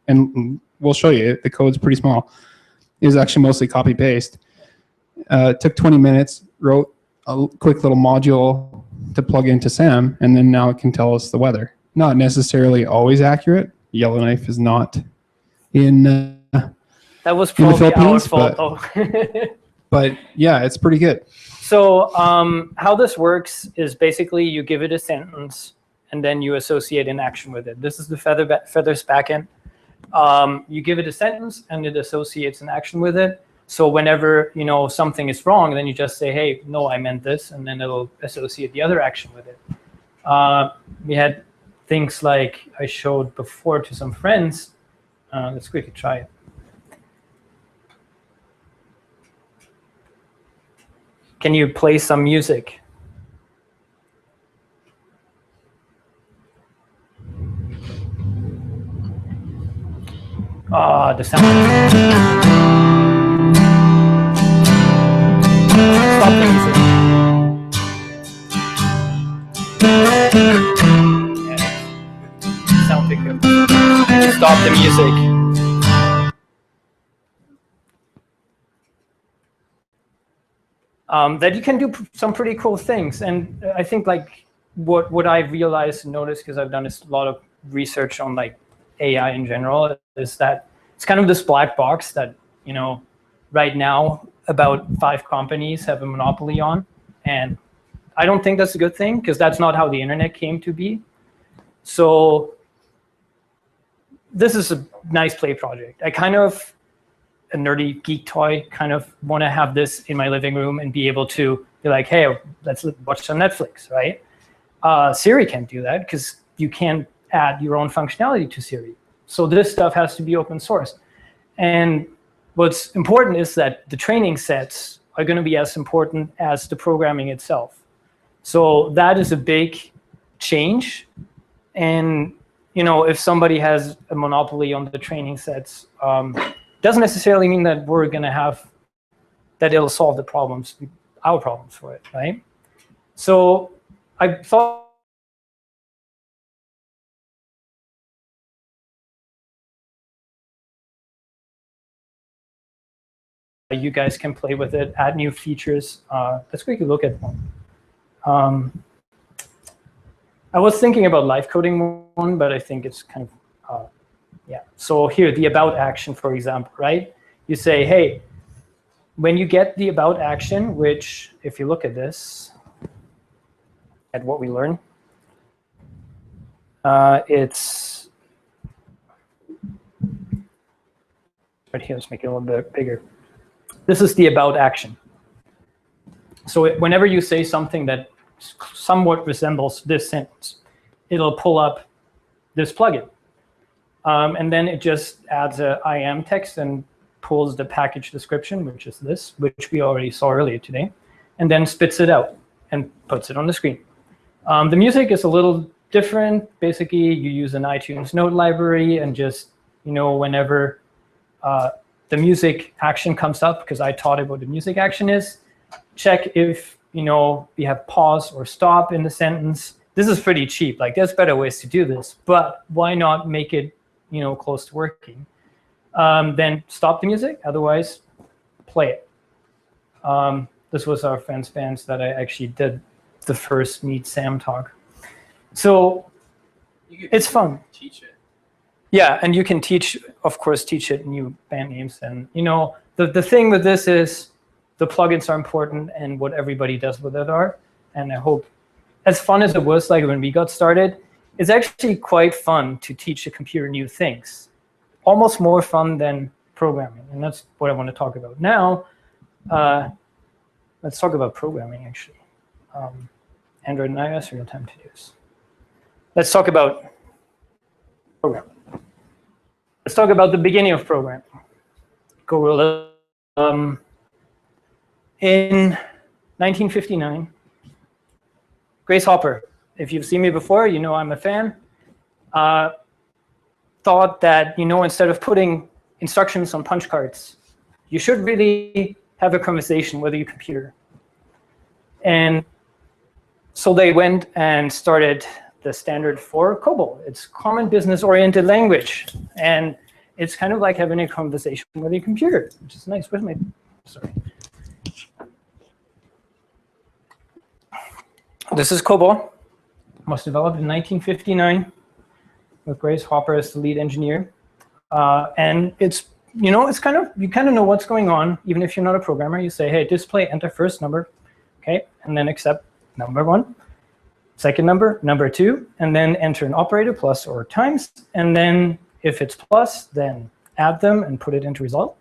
and we'll show you, the code's pretty small. It was actually mostly copy paste. Took 20 minutes, wrote a quick little module to plug into SAM, and then now it can tell us the weather. Not necessarily always accurate. Yellowknife is not in That was in the probably our Philippines, fault, though. but yeah, it's pretty good. So how this works is basically you give it a sentence, and then you associate an action with it. This is the Feathers backend. You give it a sentence, and it associates an action with it. So whenever something is wrong, then you just say, hey, no, I meant this, and then it'll associate the other action with it. We had things like I showed before to some friends. Let's quickly try it. Can you play some music? Ah, the sound. Stop the music. Yeah. Sound pickup. Stop the music. That you can do some pretty cool things. And I think like what I've realized and noticed, because I've done a lot of research on like AI in general, is that it's kind of this black box that, right now about 5 companies have a monopoly on. And I don't think that's a good thing, because that's not how the internet came to be. So this is a nice play project. I kind of, a nerdy geek toy, kind of want to have this in my living room and be able to be like, hey, let's watch some Netflix, right? Siri can't do that because you can't add your own functionality to Siri. So this stuff has to be open source. And what's important is that the training sets are going to be as important as the programming itself. So that is a big change. And if somebody has a monopoly on the training sets, doesn't necessarily mean that we're going to have, that it'll solve the problems, our problems for it, right? So I thought you guys can play with it, add new features. Let's quickly look at one. I was thinking about live coding one, but I think it's kind of, yeah. So here, the about action, for example, right? You say, hey, when you get the about action, which if you look at this, at what we learn, it's right here. Let's make it a little bit bigger. This is the about action. So whenever you say something that somewhat resembles this sentence, it'll pull up this plugin. And then it just adds a IAM text and pulls the package description, which is this, which we already saw earlier today, and then spits it out and puts it on the screen. The music is a little different. Basically, you use an iTunes Node library, and just, whenever the music action comes up, because I taught you what the music action is, check if, we have pause or stop in the sentence. This is pretty cheap. Like, there's better ways to do this, but why not make it close to working? Then stop the music, otherwise play it. This was our friend's bands that I actually did the first Meet Sam talk. So it's fun. Teach it. Yeah, and you can teach, of course, teach it new band names. And the thing with this is the plugins are important and what everybody does with it are. And I hope, as fun as it was like when we got started, it's actually quite fun to teach a computer new things. Almost more fun than programming. And that's what I want to talk about. Now, let's talk about programming, actually. Android and iOS, real-time to-dos. Let's talk about programming. Let's talk about the beginning of programming. Gorilla. In 1959, Grace Hopper, if you've seen me before, you know I'm a fan. Thought that, instead of putting instructions on punch cards, you should really have a conversation with your computer. And so they went and started the standard for COBOL. It's Common Business-Oriented Language. And it's kind of like having a conversation with your computer, which is nice. Where's my, sorry. This is COBOL. Was developed in 1959 with Grace Hopper as the lead engineer. And it's, it's kind of, you kind of know what's going on, even if you're not a programmer. You say, hey, display enter first number, okay, and then accept number 1, second number 2, and then enter an operator, plus or times. And then if it's plus, then add them and put it into result.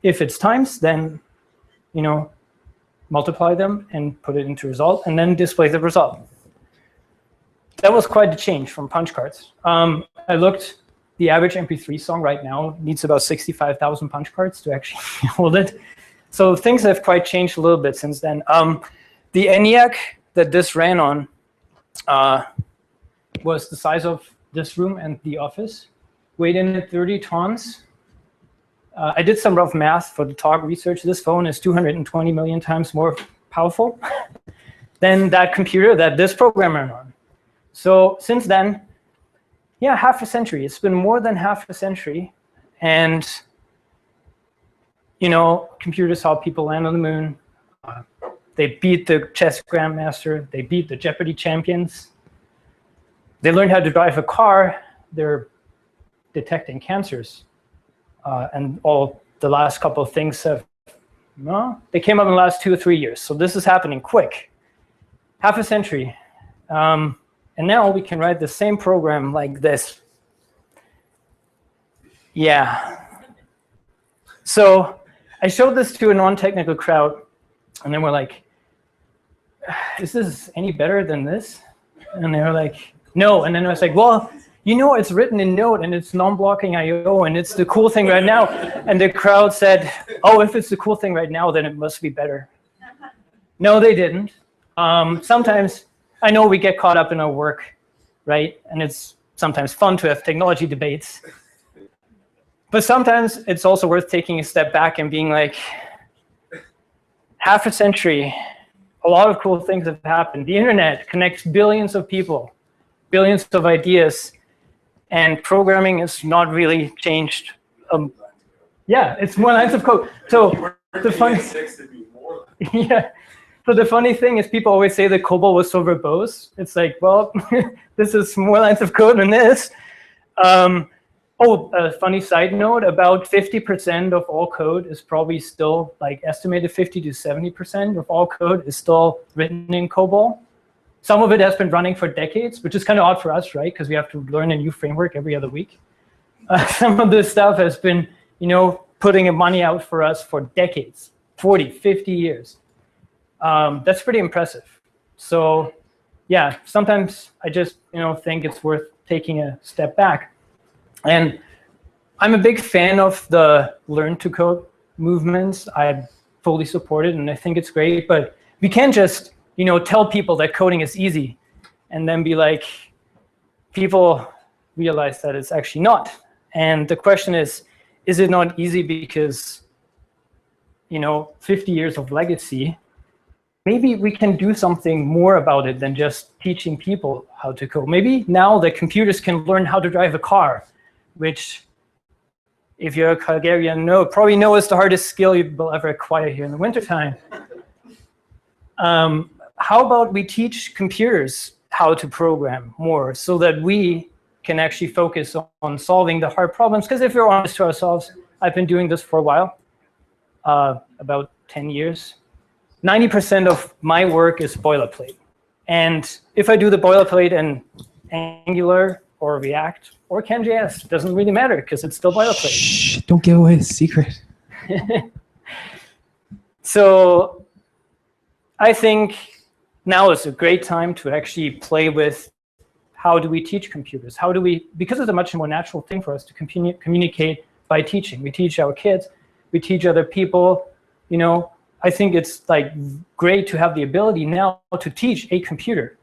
If it's times, then, multiply them and put it into result, and then display the result. That was quite a change from punch cards. I looked, the average MP3 song right now needs about 65,000 punch cards to actually hold it. So things have quite changed a little bit since then. The ENIAC that this ran on was the size of this room and the office, weighed in at 30 tons. I did some rough math for the talk research. This phone is 220 million times more powerful than that computer that this program ran on. So since then, yeah, half a century. It's been more than half a century. And, computers help people land on the moon. They beat the chess grandmaster. They beat the Jeopardy champions. They learned how to drive a car. They're detecting cancers. And all the last couple of things have, they came up in the last 2 or 3 years. So this is happening quick. Half a century. And now we can write the same program like this. Yeah. So I showed this to a non-technical crowd, and then we're like, is this any better than this? And they were like, no. And then I was like, well, it's written in Node, and it's non-blocking I/O, and it's the cool thing right now. And the crowd said, oh, if it's the cool thing right now, then it must be better. No, they didn't. Sometimes, I know we get caught up in our work, right? And it's sometimes fun to have technology debates. But sometimes it's also worth taking a step back and being like, half a century, a lot of cool things have happened. The internet connects billions of people, billions of ideas, and programming has not really changed. Yeah, it's more lines of code. So the funny, yeah. So the funny thing is people always say that COBOL was so verbose. It's like, well, this is more lines of code than this. A funny side note, about 50% of all code is probably still, like estimated 50 to 70% of all code is still written in COBOL. Some of it has been running for decades, which is kind of odd for us, right? Because we have to learn a new framework every other week. Some of this stuff has been, putting money out for us for decades, 40, 50 years. That's pretty impressive. So yeah, sometimes I just think it's worth taking a step back. And I'm a big fan of the learn to code movements. I fully support it, and I think it's great. But we can't just tell people that coding is easy and then be like, people realize that it's actually not. And the question is it not easy because 50 years of legacy? Maybe we can do something more about it than just teaching people how to code. Maybe now the computers can learn how to drive a car, which, if you're a Calgarian, probably know is the hardest skill you will ever acquire here in the wintertime. How about we teach computers how to program more so that we can actually focus on solving the hard problems? Because if we're honest to ourselves, I've been doing this for a while, about 10 years. 90% of my work is boilerplate. And if I do the boilerplate in Angular or React or CanJS, it doesn't really matter because it's still boilerplate. Shh, don't give away the secret. So I think now is a great time to actually play with how do we teach computers? How do we, because it's a much more natural thing for us to communicate by teaching. We teach our kids, we teach other people. I think it's like great to have the ability now to teach a computer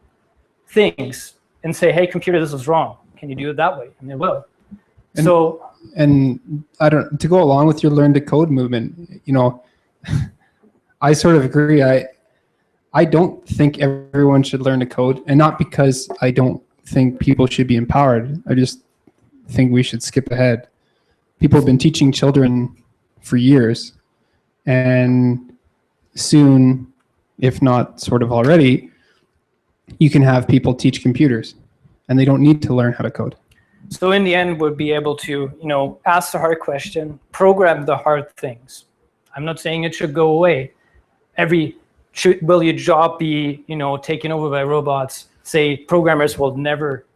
things and say, hey, computer, this is wrong. Can you do it that way? And it will. And I don't, to go along with your learn to code movement, you know, I sort of agree. I don't think everyone should learn to code, and not because I don't think people should be empowered. I just think we should skip ahead. People have been teaching children for years, and soon, if not sort of already, you can have people teach computers, and they don't need to learn how to code. So in the end, we'll be able to, you know, ask the hard question, program the hard things. I'm not saying it should go away. Will your job be, you know, taken over by robots? Say programmers will never,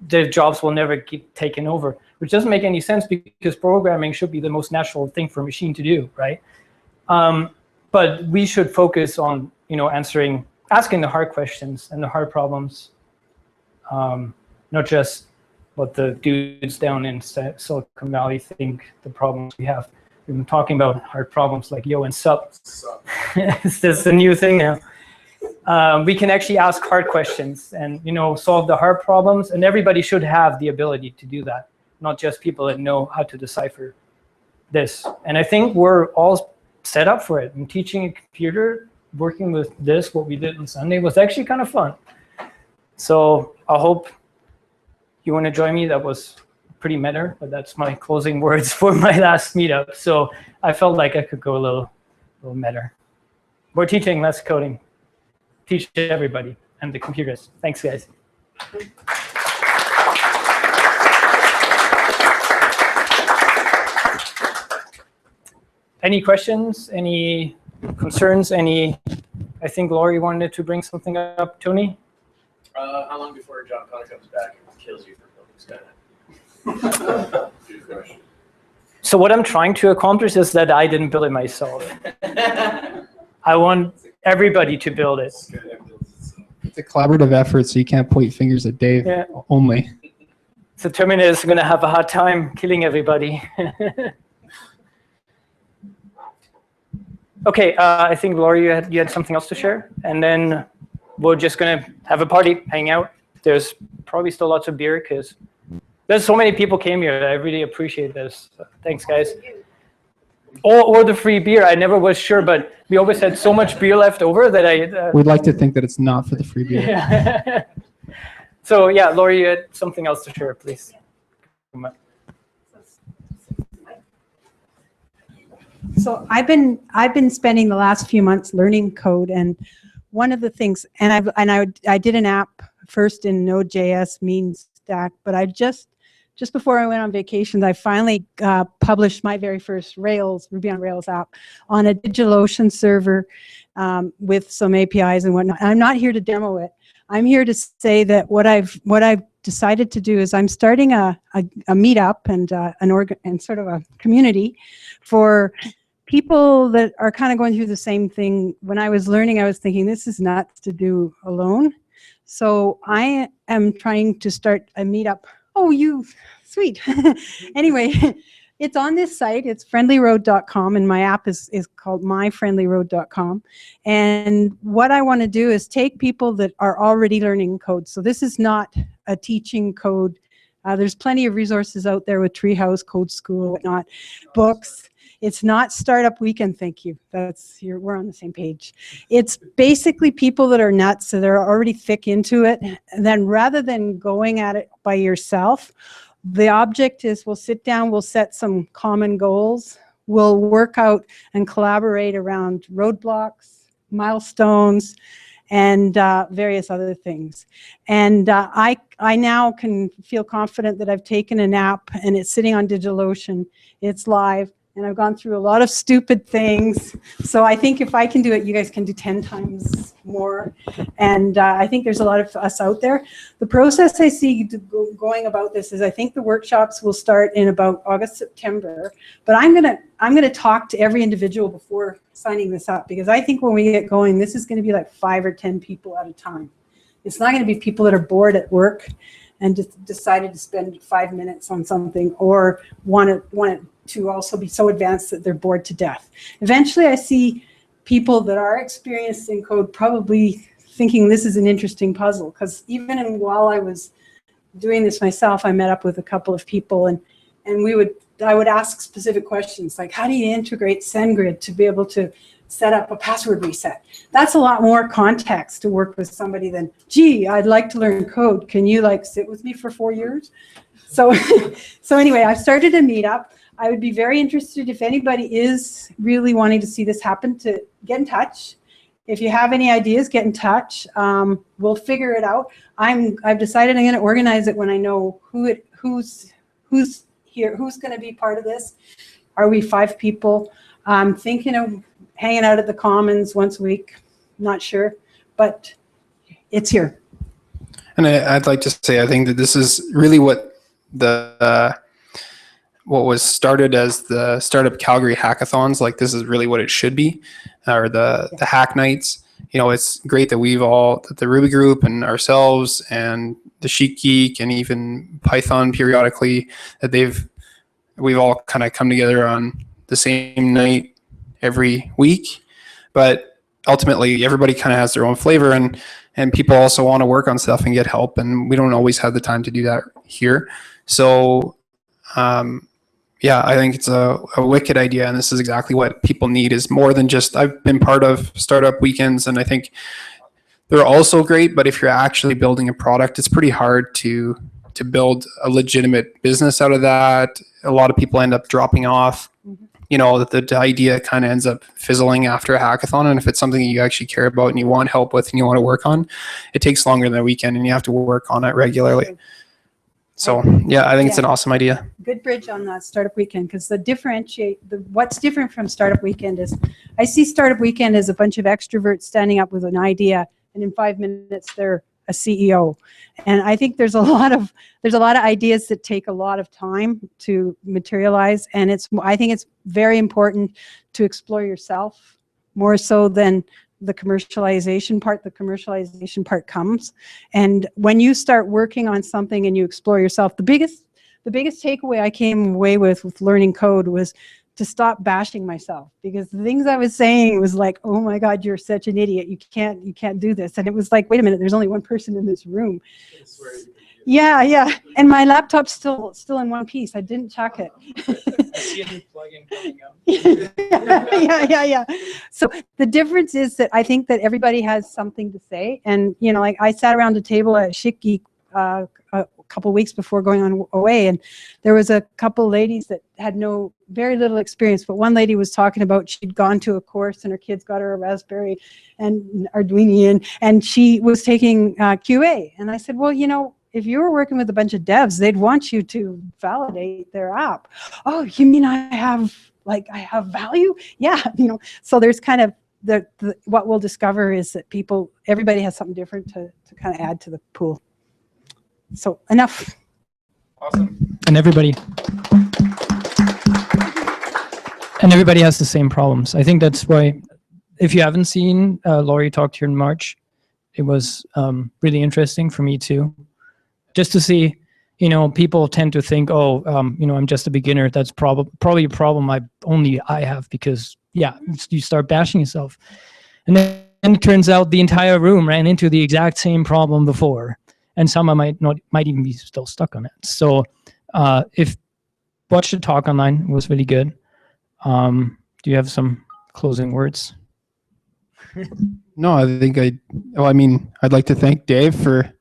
their jobs will never get taken over, which doesn't make any sense because programming should be the most natural thing for a machine to do, right? But we should focus on, you know, asking the hard questions and the hard problems, not just what the dudes down in Silicon Valley think the problems we have. We've been talking about hard problems like yo and sup. It's just a new thing now. We can actually ask hard questions and, you know, solve the hard problems, and everybody should have the ability to do that, not just people that know how to decipher this. And I think we're all set up for it. And teaching a computer, working with this, what we did on Sunday, was actually kind of fun. So I hope you want to join me. That was pretty meta, but that's my closing words for my last meetup. So I felt like I could go a little meta. More teaching, less coding. Teach everybody and the computers. Thanks, guys. Any questions? Any concerns? I think Laurie wanted to bring something up. Tony? How long before John Connor comes back and kills you for building Skynet? Good question. So what I'm trying to accomplish is that I didn't build it myself. I want everybody to build it. It's a collaborative effort, so you can't point fingers at Dave only. So Terminator is going to have a hard time killing everybody. Okay, I think Laurie, you had something else to share, and then we're just going to have a party, hang out. There's probably still lots of beer because there's so many people came here. I really appreciate this. So, thanks, guys. Or the free beer. I never was sure, but we always had so much beer left over that I... We'd like to think that it's not for the free beer. Yeah. So yeah, Laurie, you had something else to share, please. So I've been spending the last few months learning code, and one of the things, and I did an app first in Node.js mean stack, but I just before I went on vacation, I finally published my very first Ruby on Rails app on a DigitalOcean server with some APIs and whatnot. I'm not here to demo it. I'm here to say that what I've decided to do is I'm starting a meetup and sort of a community for people that are kind of going through the same thing. When I was learning, I was thinking this is nuts to do alone. So I am trying to start a meetup. Oh, you sweet. Anyway, it's on this site. It's friendlyroad.com, and my app is called myfriendlyroad.com. And what I want to do is take people that are already learning code. So this is not a teaching code. There's plenty of resources out there with Treehouse, Code School, whatnot, books. It's not Startup Weekend, thank you. We're on the same page. It's basically people that are nuts, so they're already thick into it. And then rather than going at it by yourself, the object is we'll sit down, we'll set some common goals, we'll work out and collaborate around roadblocks, milestones, and various other things. And I now can feel confident that I've taken an app and it's sitting on DigitalOcean, it's live, and I've gone through a lot of stupid things. So I think if I can do it, you guys can do 10 times more. And I think there's a lot of us out there. The process I see going about this is I think the workshops will start in about August, September. But I'm gonna talk to every individual before signing this up, because I think when we get going, this is gonna be like 5 or 10 people at a time. It's not gonna be people that are bored at work and just decided to spend 5 minutes on something, or want it to also be so advanced that they're bored to death. Eventually I see people that are experienced in code probably thinking this is an interesting puzzle, because even while I was doing this myself, I met up with a couple of people, and I would ask specific questions like, how do you integrate SendGrid to be able to set up a password reset? That's a lot more context to work with somebody than, gee, I'd like to learn code. Can you like sit with me for 4 years? So, so anyway, I've started a meetup. I would be very interested if anybody is really wanting to see this happen to get in touch. If you have any ideas, get in touch. We'll figure it out. I've decided I'm going to organize it when I know who's here, who's going to be part of this. Are we 5 people? I'm thinking of hanging out at the Commons once a week. Not sure, but it's here. And I'd like to say, I think that this is really what what was started as the Startup Calgary hackathons. Like, this is really what it should be, or the hack nights. You know, it's great that the Ruby group and ourselves and the Chic Geek and even Python periodically, that we've all kind of come together on the same night every week. But ultimately, everybody kind of has their own flavor, and people also want to work on stuff and get help, and we don't always have the time to do that here. So yeah, I think it's a wicked idea, and this is exactly what people need, is more than just, I've been part of startup weekends, and I think they're also great, but if you're actually building a product, it's pretty hard to build a legitimate business out of that. A lot of people end up dropping off. You know, the idea kind of ends up fizzling after a hackathon, and if it's something that you actually care about and you want help with and you want to work on, it takes longer than a weekend, and you have to work on it regularly. So yeah, I think it's an awesome idea. Good bridge on that Startup Weekend, because what's different from Startup Weekend is I see Startup Weekend as a bunch of extroverts standing up with an idea, and in 5 minutes they're a CEO. And I think there's a lot of ideas that take a lot of time to materialize, and I think it's very important to explore yourself more so than the commercialization part. The commercialization part comes, and when you start working on something and you explore yourself, the biggest takeaway I came away with learning code was to stop bashing myself, because the things I was saying was like, oh my God, you're such an idiot. You can't do this. And it was like, wait a minute, there's only one person in this room. Yeah. And my laptop's still in one piece. I didn't chuck it. I see a new plugin coming up. Yeah. So the difference is that I think that everybody has something to say. And, you know, like I sat around a table at Chic Geek a couple weeks before going on away, and there was a couple ladies that had very little experience, but one lady was talking about she'd gone to a course and her kids got her a Raspberry and Arduino, and she was taking QA. And I said, well, you know, if you were working with a bunch of devs, they'd want you to validate their app. Oh, you mean I have value? Yeah, you know. So there's kind of what we'll discover is that everybody has something different to kind of add to the pool. So enough. Awesome. And everybody has the same problems. I think that's why, if you haven't seen Laurie talk here in March, it was really interesting for me too. Just to see, you know, people tend to think, oh, you know, I'm just a beginner. That's probably a problem I have, because yeah, you start bashing yourself, and then it turns out the entire room ran into the exact same problem before, and some might even be still stuck on it. So if watch the talk online, it was really good. Do you have some closing words? No, I think I'd like to thank Dave for,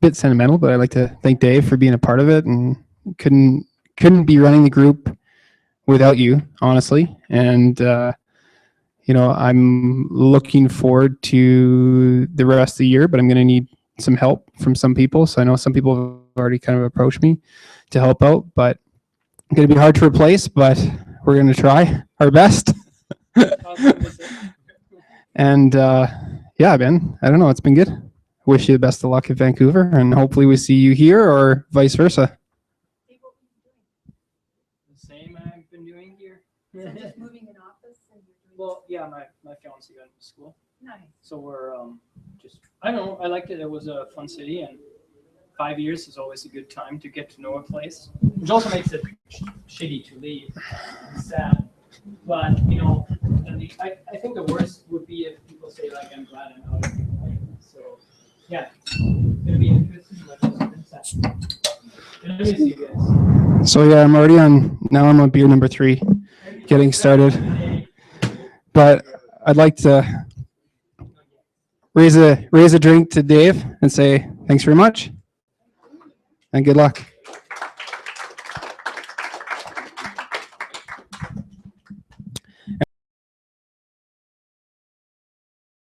bit sentimental, but I'd like to thank Dave for being a part of it, and couldn't be running the group without you, honestly. And you know, I'm looking forward to the rest of the year, but I'm going to need some help from some people. So I know some people have already kind of approached me to help out, but it's going to be hard to replace, but we're going to try our best. And yeah, Ben, I don't know, it's been good. Wish you the best of luck in Vancouver, and hopefully we see you here or vice versa. The same I've been doing here. So just moving in office and you're doing. Well, yeah, my fiance got into school, Nice. so we're just, I don't know, I liked it. It was a fun city, and 5 years is always a good time to get to know a place, which also makes it shitty to leave. It's sad, but you know, at least I think the worst would be if people say like, I'm glad I'm out of it. Right? So yeah, it'll be interesting, but just let me see you guys. So yeah, I'm on beer number 3, getting started. But I'd like to raise a drink to Dave and say thanks very much and good luck.